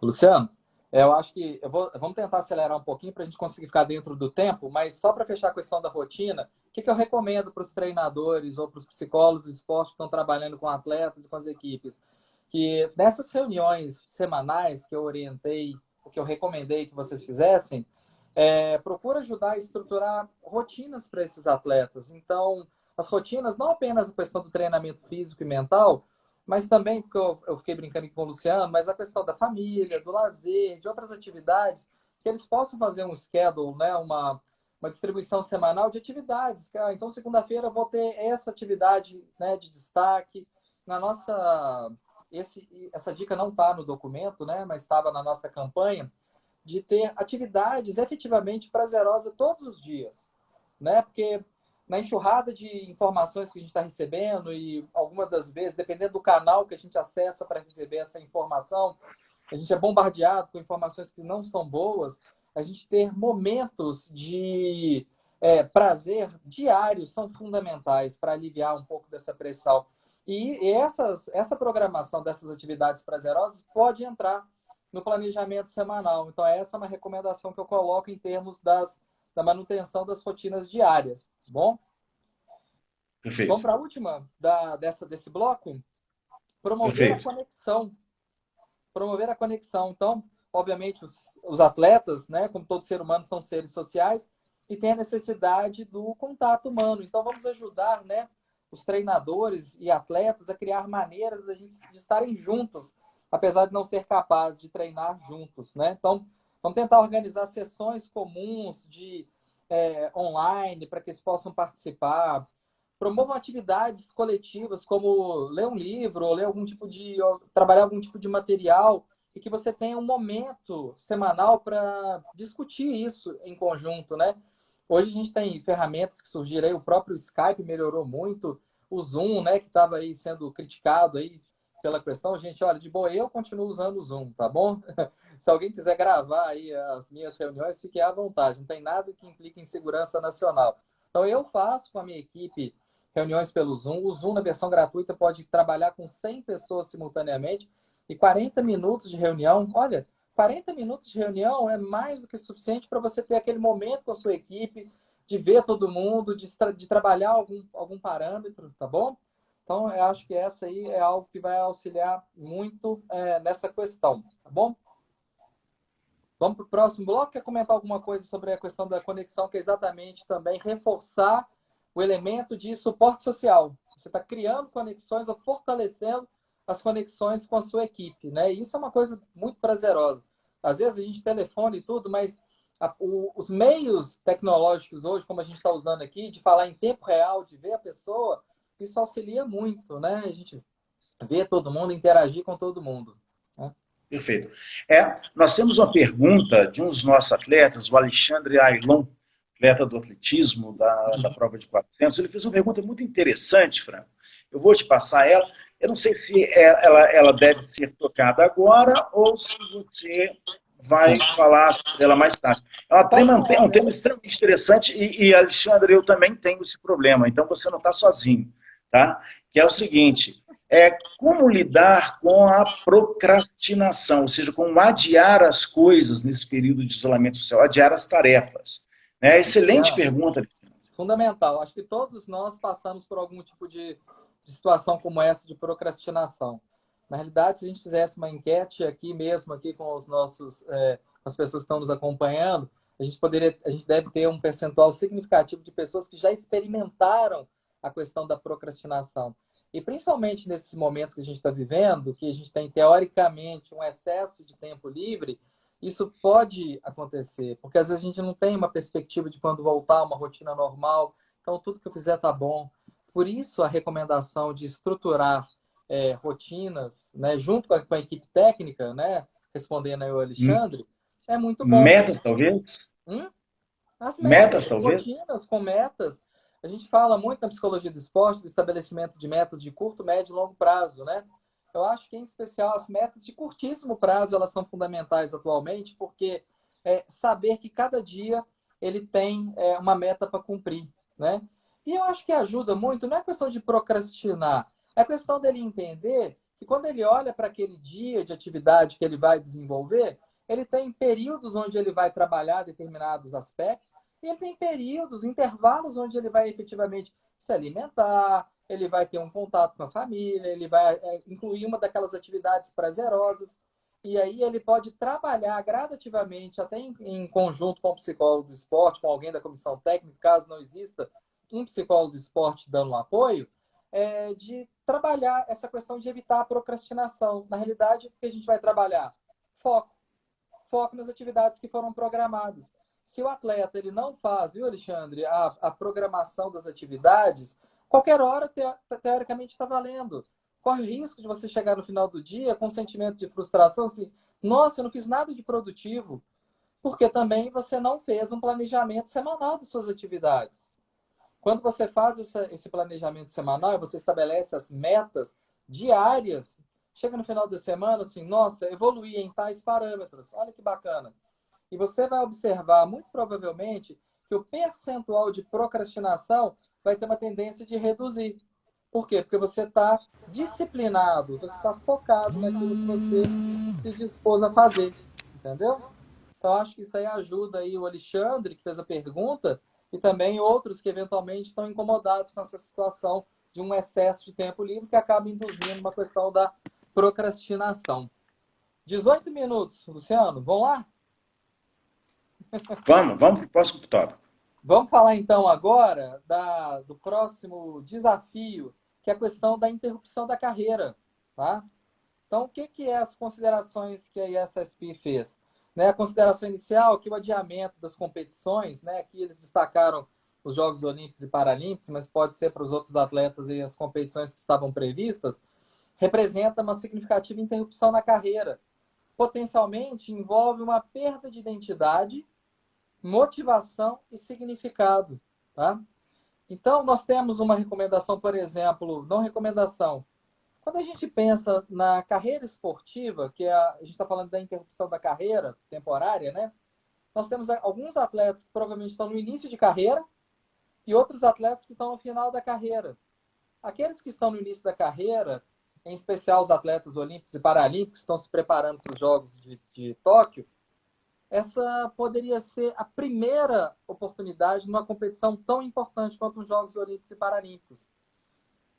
Luciano, Eu acho que vamos tentar acelerar um pouquinho para a gente conseguir ficar dentro do tempo, mas só para fechar a questão da rotina, o que eu recomendo para os treinadores ou para os psicólogos do esporte que estão trabalhando com atletas e com as equipes? Que nessas reuniões semanais que eu orientei, que eu recomendei que vocês fizessem, procura ajudar a estruturar rotinas para esses atletas. Então, as rotinas, não apenas a questão do treinamento físico e mental, mas também, porque eu fiquei brincando aqui com o Luciano, mas a questão da família, do lazer, de outras atividades, que eles possam fazer um schedule, né, uma distribuição semanal de atividades. Então, segunda-feira eu vou ter essa atividade, né, de destaque. Na nossa... essa dica não está no documento, né, mas estava na nossa campanha, de ter atividades efetivamente prazerosas todos os dias, né? Porque na enxurrada de informações que a gente está recebendo e algumas das vezes, dependendo do canal que a gente acessa para receber essa informação, a gente é bombardeado com informações que não são boas. A gente ter momentos de prazer diários são fundamentais para aliviar um pouco dessa pressão. E essa programação dessas atividades prazerosas pode entrar no planejamento semanal. Então, essa é uma recomendação que eu coloco em termos da manutenção das rotinas diárias. Tá bom? Vamos
Perfeito.
para a última desse bloco? Promover a
Perfeito.
conexão. Promover a conexão. Então, obviamente, os atletas, né, como todo ser humano, são seres sociais e têm a necessidade do contato humano. Então, vamos ajudar, né, os treinadores e atletas a criar maneiras de estarem juntos, apesar de não ser capazes de treinar juntos, né? Então, vamos tentar organizar sessões comuns online para que eles possam participar. Promovam atividades coletivas, como ler um livro, ou trabalhar algum tipo de material, e que você tenha um momento semanal para discutir isso em conjunto, né? Hoje a gente tem ferramentas que surgiram aí, o próprio Skype melhorou muito, o Zoom, né, que estava aí sendo criticado aí pela questão. Gente, olha, de boa, eu continuo usando o Zoom, tá bom? Se alguém quiser gravar aí as minhas reuniões, fique à vontade, não tem nada que implique em segurança nacional. Então, eu faço com a minha equipe reuniões pelo Zoom. O Zoom, na versão gratuita, pode trabalhar com 100 pessoas simultaneamente e 40 minutos de reunião. Olha, 40 minutos de reunião é mais do que suficiente para você ter aquele momento com a sua equipe, de ver todo mundo, de trabalhar algum parâmetro, tá bom? Então, eu acho que essa aí é algo que vai auxiliar muito nessa questão, tá bom? Vamos para o próximo bloco. Quer comentar alguma coisa sobre a questão da conexão, que é exatamente também reforçar o elemento de suporte social. Você está criando conexões ou fortalecendo as conexões com a sua equipe, né? E isso é uma coisa muito prazerosa. Às vezes a gente telefona e tudo, mas os meios tecnológicos hoje, como a gente está usando aqui, de falar em tempo real, de ver a pessoa, isso auxilia muito, né? A gente vê todo mundo, interagir com todo mundo. Né?
Perfeito. Nós temos uma pergunta de um dos nossos atletas, o Alexandre Ailon, atleta do atletismo, da prova de 400. Ele fez uma pergunta muito interessante, Franco. Eu vou te passar ela. Eu não sei se ela deve ser tocada agora ou se você vai falar sobre ela mais tarde. É um tema extremamente interessante e, Alexandre, eu também tenho esse problema, então você não está sozinho, tá? Que é o seguinte, como lidar com a procrastinação, ou seja, como adiar as coisas nesse período de isolamento social, adiar as tarefas. Excelente pergunta.
Fundamental. Acho que todos nós passamos por algum tipo de situação como essa de procrastinação. Na realidade, se a gente fizesse uma enquete aqui mesmo, aqui com os nossos, as pessoas que estão nos acompanhando, a gente deve ter um percentual significativo de pessoas que já experimentaram a questão da procrastinação. E principalmente nesses momentos que a gente está vivendo, que a gente tem teoricamente um excesso de tempo livre, isso pode acontecer, porque às vezes a gente não tem uma perspectiva de quando voltar a uma rotina normal, então tudo que eu fizer tá bom. Por isso a recomendação de estruturar rotinas, né, junto com a equipe técnica, né, respondendo aí o Alexandre, é muito bom.
Metas, talvez?
As
Metas, talvez?
rotinas com metas. A gente fala muito na psicologia do esporte, do estabelecimento de metas de curto, médio e longo prazo, né? Eu acho que, em especial, as metas de curtíssimo prazo, elas são fundamentais atualmente, porque saber que cada dia ele tem uma meta para cumprir, né? E eu acho que ajuda muito, não é questão de procrastinar, é questão dele entender que quando ele olha para aquele dia de atividade que ele vai desenvolver, Ele tem períodos onde ele vai trabalhar determinados aspectos, e ele tem períodos, intervalos onde ele vai efetivamente se alimentar, ele vai ter um contato com a família, ele vai incluir uma daquelas atividades prazerosas, e aí ele pode trabalhar gradativamente, até em conjunto com o psicólogo do esporte, com alguém da comissão técnica, caso não exista um psicólogo do esporte dando um apoio, de trabalhar essa questão de evitar a procrastinação. Na realidade, o que a gente vai trabalhar? Foco. Foco nas atividades que foram programadas. Se o atleta ele não faz, viu, Alexandre, a programação das atividades, qualquer hora, teoricamente, está valendo. Corre o risco de você chegar no final do dia com um sentimento de frustração, assim, nossa, eu não fiz nada de produtivo, porque também você não fez um planejamento semanal de suas atividades. Quando você faz esse planejamento semanal, você estabelece as metas diárias, chega no final da semana, assim, nossa, evoluí em tais parâmetros, olha que bacana. E você vai observar, muito provavelmente, que o percentual de procrastinação vai ter uma tendência de reduzir. Por quê? Porque você está disciplinado, você está focado naquilo que você se dispôs a fazer, entendeu? Então, acho que isso aí ajuda aí o Alexandre, que fez a pergunta, e também outros que eventualmente estão incomodados com essa situação de um excesso de tempo livre que acaba induzindo uma questão da procrastinação. 18 minutos, Luciano, vamos lá?
Vamos para o próximo tópico.
Vamos falar então agora do próximo desafio, que é a questão da interrupção da carreira. Tá? Então, o que é as considerações que a ISSP fez? Né, a consideração inicial que o adiamento das competições, né, aqui eles destacaram os Jogos Olímpicos e Paralímpicos, mas pode ser para os outros atletas e as competições que estavam previstas, representa uma significativa interrupção na carreira. Potencialmente envolve uma perda de identidade, motivação e significado. Tá? Então, nós temos uma recomendação, por exemplo, não recomendação. Quando a gente pensa na carreira esportiva, que a gente está falando da interrupção da carreira temporária, né? Nós temos alguns atletas que provavelmente estão no início de carreira e outros atletas que estão no final da carreira. Aqueles que estão no início da carreira, em especial os atletas olímpicos e paralímpicos que estão se preparando para os Jogos de Tóquio, essa poderia ser a primeira oportunidade numa competição tão importante quanto os Jogos Olímpicos e Paralímpicos.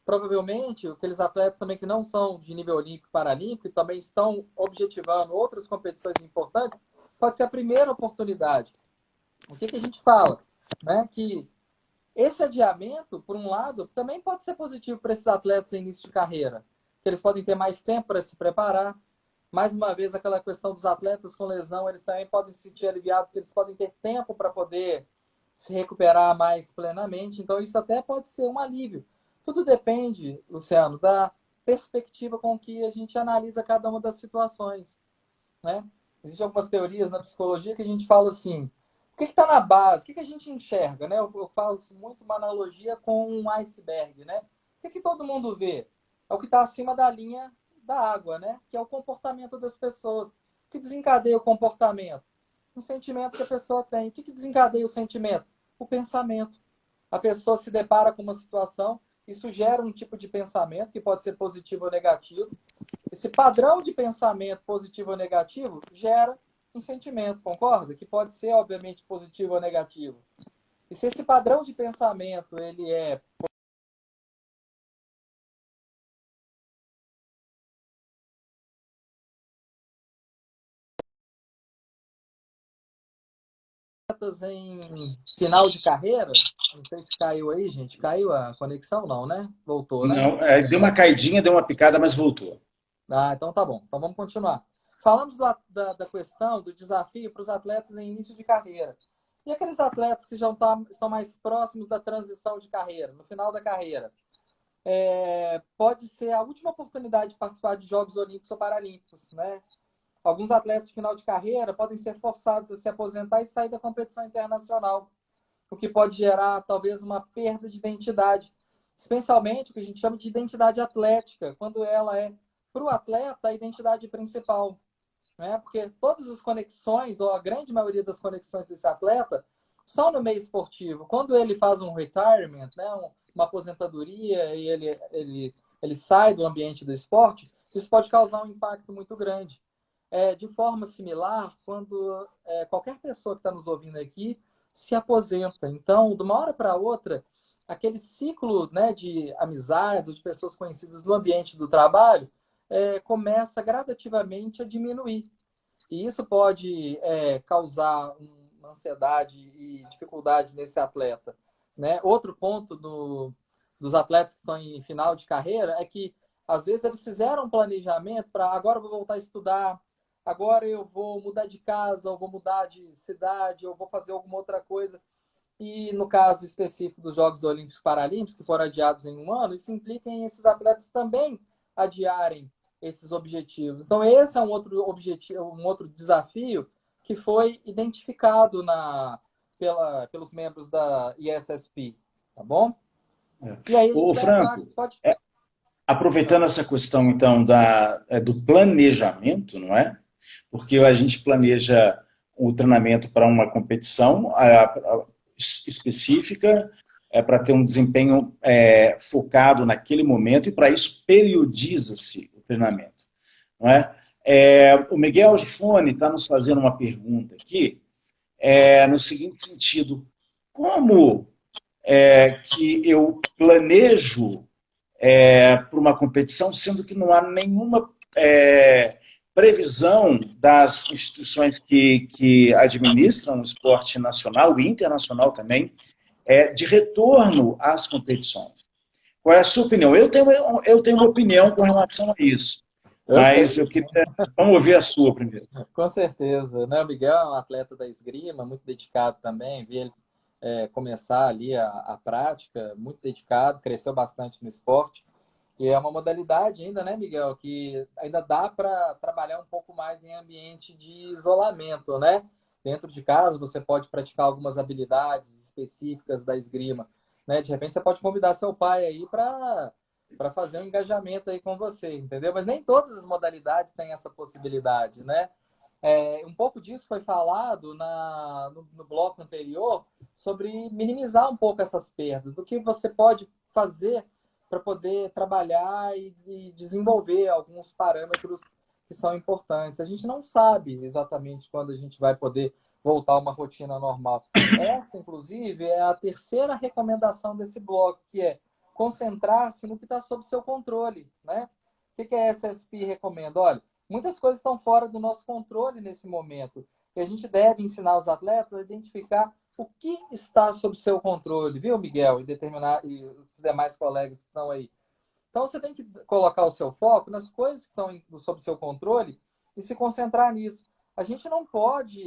Provavelmente, aqueles atletas também que não são de nível olímpico e paralímpico e também estão objetivando outras competições importantes, pode ser a primeira oportunidade. O que a gente fala? Né? Que esse adiamento, por um lado, também pode ser positivo para esses atletas em início de carreira, que eles podem ter mais tempo para se preparar. Mais uma vez, aquela questão dos atletas com lesão, eles também podem se sentir aliviados, porque eles podem ter tempo para poder se recuperar mais plenamente. Então, isso até pode ser um alívio. Tudo depende, Luciano, da perspectiva com que a gente analisa cada uma das situações. Né? Existem algumas teorias na psicologia que a gente fala assim, o que está na base? O que a gente enxerga? Né? Eu faço muito uma analogia com um iceberg. Né? O que todo mundo vê? É o que está acima da linha da água, né? Que é o comportamento das pessoas. O que desencadeia o comportamento? Um sentimento que a pessoa tem. O que desencadeia o sentimento? O pensamento. A pessoa se depara com uma situação, isso gera um tipo de pensamento que pode ser positivo ou negativo. Esse padrão de pensamento positivo ou negativo gera um sentimento, concorda? Que pode ser, obviamente, positivo ou negativo. E se esse padrão de pensamento ele é em final de carreira, não sei se caiu aí, gente. Caiu a conexão? Não, né? Voltou, né?
Não, deu uma caidinha, deu uma picada, mas voltou.
Ah, então tá bom. Então vamos continuar. Falamos da questão, do desafio para os atletas em início de carreira. E aqueles atletas que já estão mais próximos da transição de carreira, no final da carreira? Pode ser a última oportunidade de participar de Jogos Olímpicos ou Paralímpicos, né? Alguns atletas de final de carreira podem ser forçados a se aposentar e sair da competição internacional, o que pode gerar talvez uma perda de identidade, especialmente o que a gente chama de identidade atlética, quando ela é para o atleta a identidade principal, né? Porque todas as conexões, ou a grande maioria das conexões desse atleta, são no meio esportivo. Quando ele faz um retirement, né? Uma aposentadoria, e ele sai do ambiente do esporte, isso pode causar um impacto muito grande. de forma similar quando qualquer pessoa que está nos ouvindo aqui se aposenta. Então, de uma hora para outra, aquele ciclo, né, de amizades, de pessoas conhecidas no ambiente do trabalho, começa gradativamente a diminuir. E isso pode causar uma ansiedade e dificuldade nesse atleta, né? Outro ponto dos atletas que estão em final de carreira é que, às vezes, eles fizeram um planejamento para agora eu vou voltar a estudar, agora eu vou mudar de casa, ou vou mudar de cidade, ou vou fazer alguma outra coisa. E no caso específico dos Jogos Olímpicos e Paralímpicos, que foram adiados em um ano, isso implica em esses atletas também adiarem esses objetivos. Então, esse é um outro objetivo, um outro desafio que foi identificado pelos membros da ISSP, tá bom? E aí a gente
Ô,
vai entrar,
Franco,
pode...
aproveitando essa questão, então, do planejamento, não é? Porque a gente planeja o treinamento para uma competição específica, para ter um desempenho focado naquele momento, e para isso periodiza-se o treinamento, não é? O Miguel Gifone está nos fazendo uma pergunta aqui, no seguinte sentido: como que eu planejo para uma competição, sendo que não há nenhuma previsão das instituições que administram o esporte nacional e internacional também, de retorno às competições? Qual é a sua opinião? Eu tenho uma opinião com relação a isso,
Eu sei,
mas eu queria... Vamos ouvir a sua primeiro.
com certeza, né? O Miguel é um atleta da esgrima, muito dedicado também, vi ele começar ali a prática, muito dedicado, cresceu bastante no esporte. E é uma modalidade ainda, né, Miguel, que ainda dá para trabalhar um pouco mais em ambiente de isolamento, né? Dentro de casa você pode praticar algumas habilidades específicas da esgrima, né? De repente você pode convidar seu pai aí para fazer um engajamento aí com você, entendeu? Mas nem todas as modalidades têm essa possibilidade, né? Um pouco disso foi falado no bloco anterior sobre minimizar um pouco essas perdas, do que você pode fazer para poder trabalhar e desenvolver alguns parâmetros que são importantes. A gente não sabe exatamente quando a gente vai poder voltar a uma rotina normal. Essa, inclusive, é a terceira recomendação desse bloco, que é concentrar-se no que está sob seu controle, né? O que a SSP recomenda? Olha, muitas coisas estão fora do nosso controle nesse momento, e a gente deve ensinar os atletas a identificar o que está sob seu controle, viu, Miguel? E os demais colegas que estão aí. Então, você tem que colocar o seu foco nas coisas que estão sob seu controle e se concentrar nisso. A gente não pode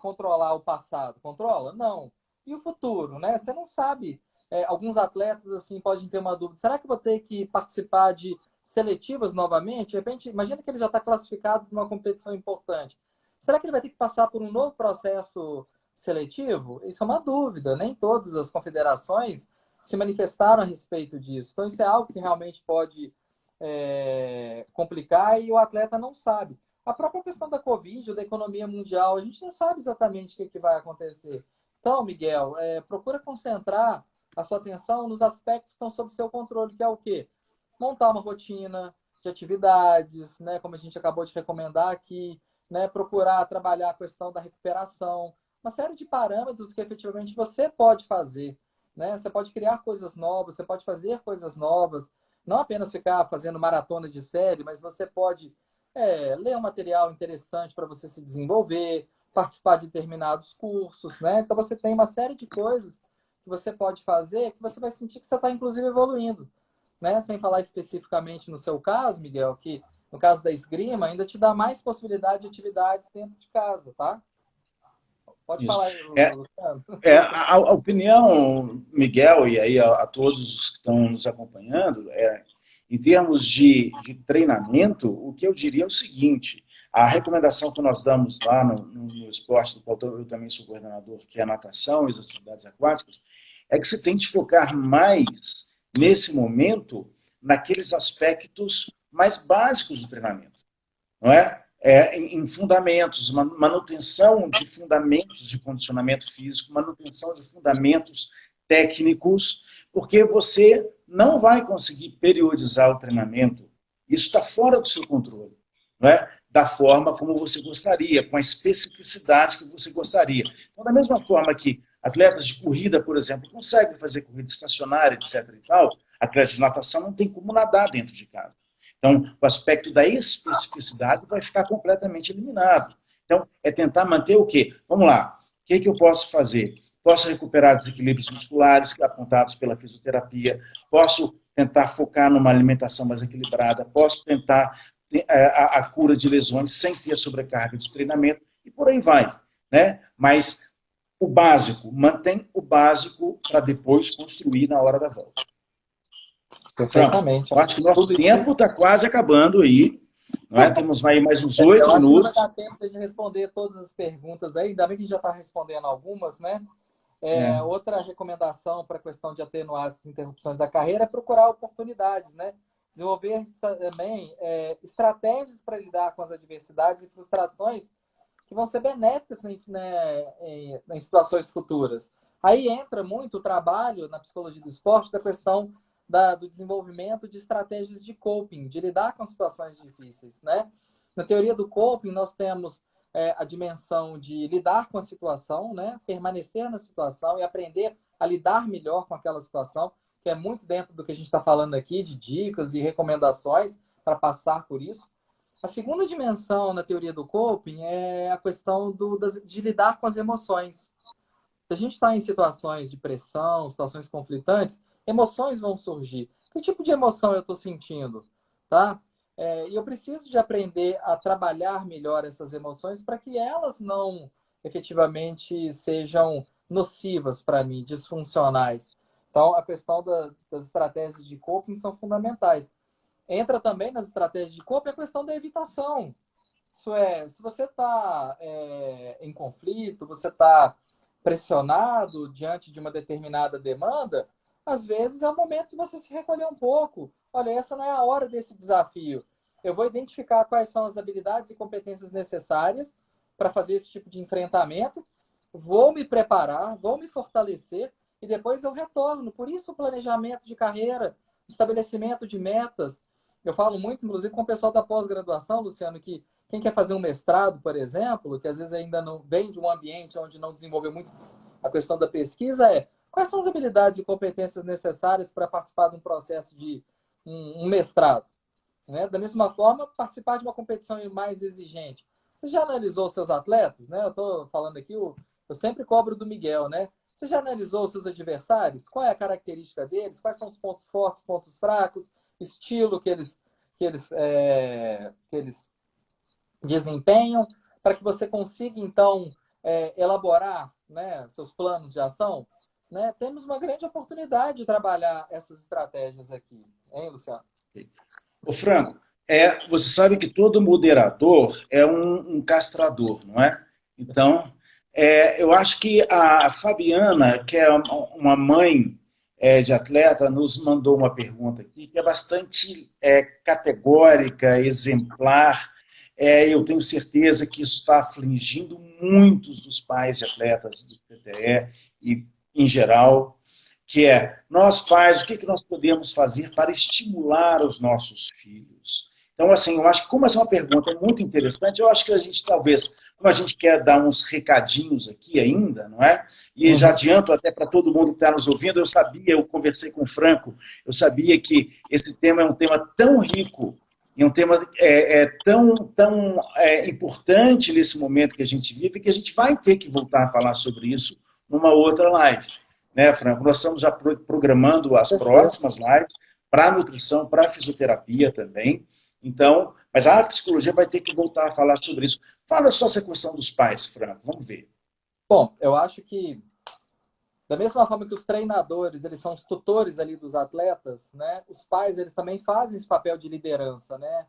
controlar o passado. Controla? Não. E o futuro, né? Você não sabe. Alguns atletas assim podem ter uma dúvida. Será que eu vou ter que participar de seletivas novamente? De repente, imagina que ele já está classificado para uma competição importante. Será que ele vai ter que passar por um novo processo seletivo? Isso é uma dúvida. Nem todas as confederações se manifestaram a respeito disso. Então, isso é algo que realmente pode complicar e o atleta não sabe. A própria questão da Covid ou da economia mundial, a gente não sabe exatamente o que vai acontecer. Então, Miguel, procura concentrar a sua atenção nos aspectos que estão sob seu controle, que é o quê? Montar uma rotina de atividades, né, como a gente acabou de recomendar aqui, né, procurar trabalhar a questão da recuperação, uma série de parâmetros que efetivamente você pode fazer, né? Você pode criar coisas novas, você pode fazer coisas novas, não apenas ficar fazendo maratona de série, mas você pode ler um material interessante para você se desenvolver, participar de determinados cursos, né? Então você tem uma série de coisas que você pode fazer que você vai sentir que você está, inclusive, evoluindo, né? Sem falar especificamente no seu caso, Miguel, que no caso da esgrima ainda te dá mais possibilidade de atividades dentro de casa, tá? Pode
Isso.
falar aí, Luciano.
A opinião, Miguel, e aí a todos os que estão nos acompanhando, em termos de treinamento, o que eu diria é o seguinte: a recomendação que nós damos lá no esporte do qual eu também sou coordenador, que é a natação e as atividades aquáticas, é que você tem que focar mais, nesse momento, naqueles aspectos mais básicos do treinamento, não é? Em fundamentos, manutenção de fundamentos de condicionamento físico, manutenção de fundamentos técnicos, porque você não vai conseguir periodizar o treinamento. Isso está fora do seu controle, não é? da forma como você gostaria, com a especificidade que você gostaria. Então, da mesma forma que atletas de corrida, por exemplo, conseguem fazer corrida estacionária, etc. e tal, atletas de natação não tem como nadar dentro de casa. Então, o aspecto da especificidade vai ficar completamente eliminado. Então, é tentar manter o quê? Vamos lá, o que eu posso fazer? Posso recuperar os equilíbrios musculares apontados pela fisioterapia, posso tentar focar numa alimentação mais equilibrada, posso tentar a cura de lesões sem ter sobrecarga de treinamento, e por aí vai. Né? Mas o básico, mantém o básico para depois construir na hora da volta.
Perfeitamente.
Franco, acho que nosso tempo está quase acabando aí. Não é? Temos mais uns 8 minutos.
Eu acho que não vai dar tempo de responder todas as perguntas aí, ainda bem que a gente já está respondendo algumas, né? Outra recomendação para a questão de atenuar as interrupções da carreira é procurar oportunidades, né? Desenvolver também estratégias para lidar com as adversidades e frustrações que vão ser benéficas, né, em situações futuras. Aí entra muito o trabalho na psicologia do esporte da questão do desenvolvimento de estratégias de coping, de lidar com situações difíceis, né? Na teoria do coping, nós temos a dimensão de lidar com a situação, né? Permanecer na situação e aprender a lidar melhor com aquela situação, que é muito dentro do que a gente está falando aqui, de dicas e recomendações para passar por isso. A segunda dimensão na teoria do coping é a questão de lidar com as emoções. Se a gente está em situações de pressão, situações conflitantes, emoções vão surgir. Que tipo de emoção eu estou sentindo? Tá? E eu preciso de aprender a trabalhar melhor essas emoções para que elas não efetivamente sejam nocivas para mim, disfuncionais. Então, a questão das estratégias de coping são fundamentais. Entra também nas estratégias de coping a questão da evitação. Isso é, se você está em conflito, você está pressionado diante de uma determinada demanda, às vezes é o momento de você se recolher um pouco. Olha, essa não é a hora desse desafio. Eu vou identificar quais são as habilidades e competências necessárias para fazer esse tipo de enfrentamento, vou me preparar, vou me fortalecer e depois eu retorno. Por isso o planejamento de carreira, o estabelecimento de metas. Eu falo muito, inclusive, com o pessoal da pós-graduação, Luciano, que quem quer fazer um mestrado, por exemplo, que às vezes ainda não vem de um ambiente onde não desenvolveu muito a questão da pesquisa, quais são as habilidades e competências necessárias para participar de um processo de um mestrado? Né? Da mesma forma, participar de uma competição mais exigente. Você já analisou os seus atletas? Né? Eu estou falando aqui, eu sempre cobro do Miguel, né? Você já analisou os seus adversários? Qual é a característica deles? Quais são os pontos fortes, pontos fracos, estilo que eles desempenham, para que você consiga, então, elaborar, né, seus planos de ação? Né? Temos uma grande oportunidade de trabalhar essas estratégias aqui, hein, Luciano?
Ô, Franco, você sabe que todo moderador é um castrador, não é? Então, eu acho que a Fabiana, que é uma mãe de atleta, nos mandou uma pergunta aqui que é bastante categórica, exemplar. Eu tenho certeza que isso está afligindo muitos dos pais de atletas do PTE e, em geral, que nós pais, o que nós podemos fazer para estimular os nossos filhos? Então, assim, eu acho que como essa é uma pergunta muito interessante, eu acho que a gente talvez, como a gente quer dar uns recadinhos aqui ainda, não é? E já adianto até para todo mundo que está nos ouvindo, eu conversei com o Franco, eu sabia que esse tema é um tema tão rico, e um tema tão importante nesse momento que a gente vive, que a gente vai ter que voltar a falar sobre isso numa outra live. Né, Franco? Nós estamos já programando as próximas lives para a nutrição, para a fisioterapia também. Então, mas a psicologia vai ter que voltar a falar sobre isso. Fala só essa questão dos pais, Franco, vamos ver.
Bom, eu acho que da mesma forma que os treinadores, eles são os tutores ali dos atletas, né? Os pais, eles também fazem esse papel de liderança, né?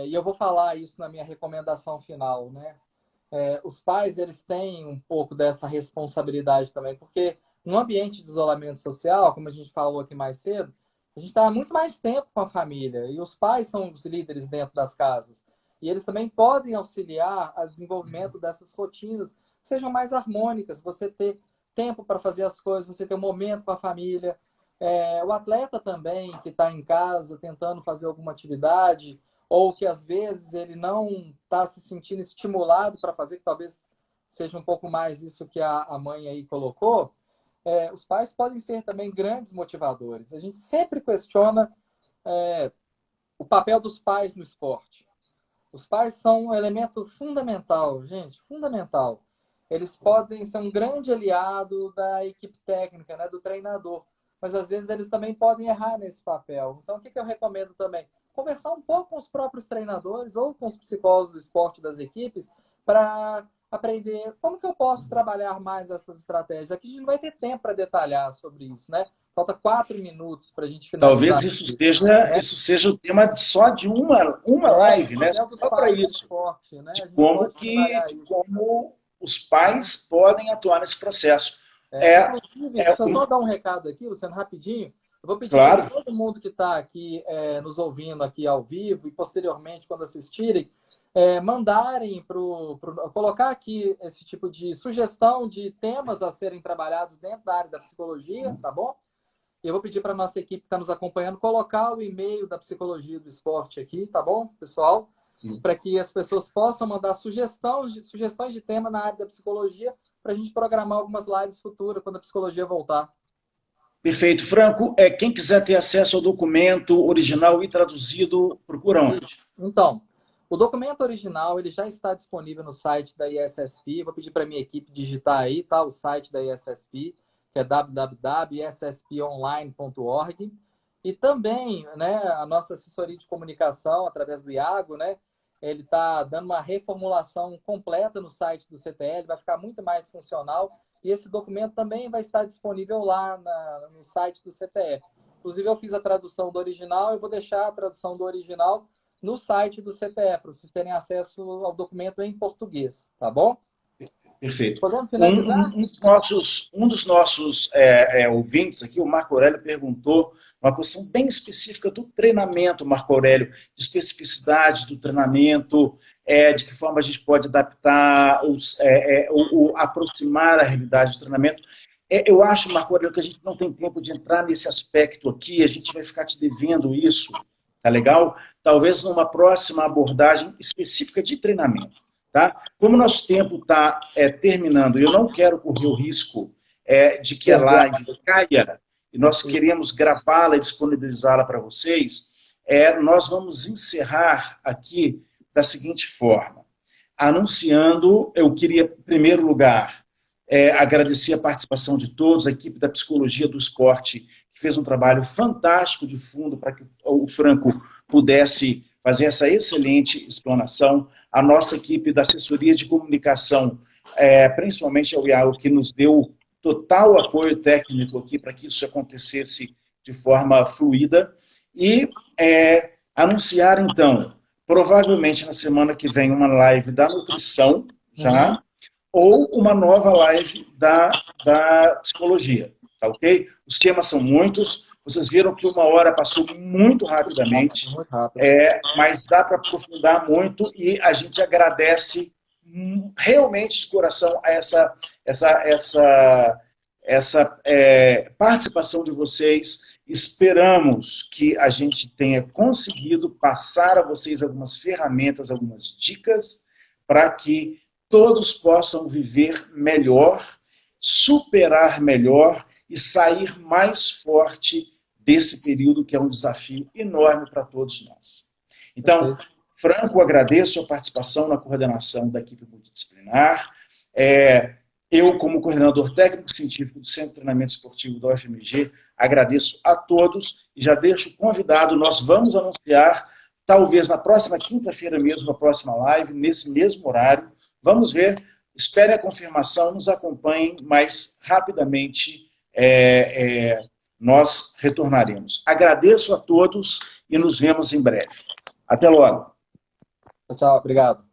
E eu vou falar isso na minha recomendação final, né? Os pais, eles têm um pouco dessa responsabilidade também, porque no ambiente de isolamento social, como a gente falou aqui mais cedo, a gente está muito mais tempo com a família e os pais são os líderes dentro das casas. E eles também podem auxiliar a desenvolvimento dessas rotinas que sejam mais harmônicas, você ter tempo para fazer as coisas, você ter um momento com a família. O atleta também, que está em casa tentando fazer alguma atividade, ou que às vezes ele não está se sentindo estimulado para fazer, que talvez seja um pouco mais isso que a mãe aí colocou, os pais podem ser também grandes motivadores. A gente sempre questiona o papel dos pais no esporte. Os pais são um elemento fundamental, gente, fundamental. Eles podem ser um grande aliado da equipe técnica, né, do treinador, mas às vezes eles também podem errar nesse papel. Então, o que eu recomendo também? Conversar um pouco com os próprios treinadores ou com os psicólogos do esporte das equipes para aprender como que eu posso trabalhar mais essas estratégias. Aqui a gente não vai ter tempo para detalhar sobre isso, né? Falta 4 minutos para a gente finalizar.
Talvez isso seja o tema só de uma live, né? Só para isso.
Esporte, né?
De como os pais podem atuar nesse processo.
Inclusive, deixa eu só dar um recado aqui, Luciano, rapidinho. Eu vou pedir para todo mundo que está aqui nos ouvindo aqui ao vivo e posteriormente, quando assistirem, mandarem colocar aqui esse tipo de sugestão de temas a serem trabalhados dentro da área da psicologia, tá bom? E eu vou pedir para a nossa equipe que está nos acompanhando colocar o e-mail da psicologia do esporte aqui, tá bom, pessoal? Para que as pessoas possam mandar sugestões de tema na área da psicologia para a gente programar algumas lives futuras quando a psicologia voltar.
Perfeito. Franco, quem quiser ter acesso ao documento original e traduzido, procura onde?
Então, o documento original ele já está disponível no site da ISSP. Vou pedir para a minha equipe digitar aí, tá? O site da ISSP, que é www.issponline.org. E também, né, a nossa assessoria de comunicação, através do Iago, né, ele está dando uma reformulação completa no site do CTL, vai ficar muito mais funcional. E esse documento também vai estar disponível lá no site do CTE. Inclusive, eu fiz a tradução do original, eu vou deixar a tradução do original no site do CTE, para vocês terem acesso ao documento em português, tá bom?
Perfeito.
Podemos finalizar?
Um dos nossos ouvintes aqui, o Marco Aurélio, perguntou uma questão bem específica do treinamento, Marco Aurélio, de especificidade do treinamento, de que forma a gente pode adaptar, aproximar a realidade do treinamento. Eu acho, Marco Aurélio, que a gente não tem tempo de entrar nesse aspecto aqui, a gente vai ficar te devendo isso, tá legal? Talvez numa próxima abordagem específica de treinamento. Tá? Como o nosso tempo está terminando, eu não quero correr o risco de que a live caia, e nós queremos gravá-la e disponibilizá-la para vocês, nós vamos encerrar aqui da seguinte forma, anunciando, eu queria, em primeiro lugar, agradecer a participação de todos, a equipe da Psicologia do Esporte, que fez um trabalho fantástico de fundo para que o Franco pudesse fazer essa excelente explanação, a nossa equipe da assessoria de comunicação, principalmente ao Iago, que nos deu total apoio técnico aqui para que isso acontecesse de forma fluida, e anunciar, então, provavelmente na semana que vem, uma live da nutrição, já, ou uma nova live da psicologia, tá ok? Os temas são muitos, vocês viram que 1 hora passou muito rapidamente, mas dá para aprofundar muito e a gente agradece realmente de coração a essa participação de vocês. Esperamos que a gente tenha conseguido passar a vocês algumas ferramentas, algumas dicas, para que todos possam viver melhor, superar melhor e sair mais forte desse período que é um desafio enorme para todos nós. Então, Franco, agradeço a participação na coordenação da equipe multidisciplinar. Eu, como coordenador técnico-científico do Centro de Treinamento Esportivo da UFMG, agradeço a todos e já deixo convidado, nós vamos anunciar, talvez na próxima quinta-feira mesmo, na próxima live, nesse mesmo horário. Vamos ver, espere a confirmação, nos acompanhem, mas rapidamente nós retornaremos. Agradeço a todos e nos vemos em breve. Até logo.
Tchau, obrigado.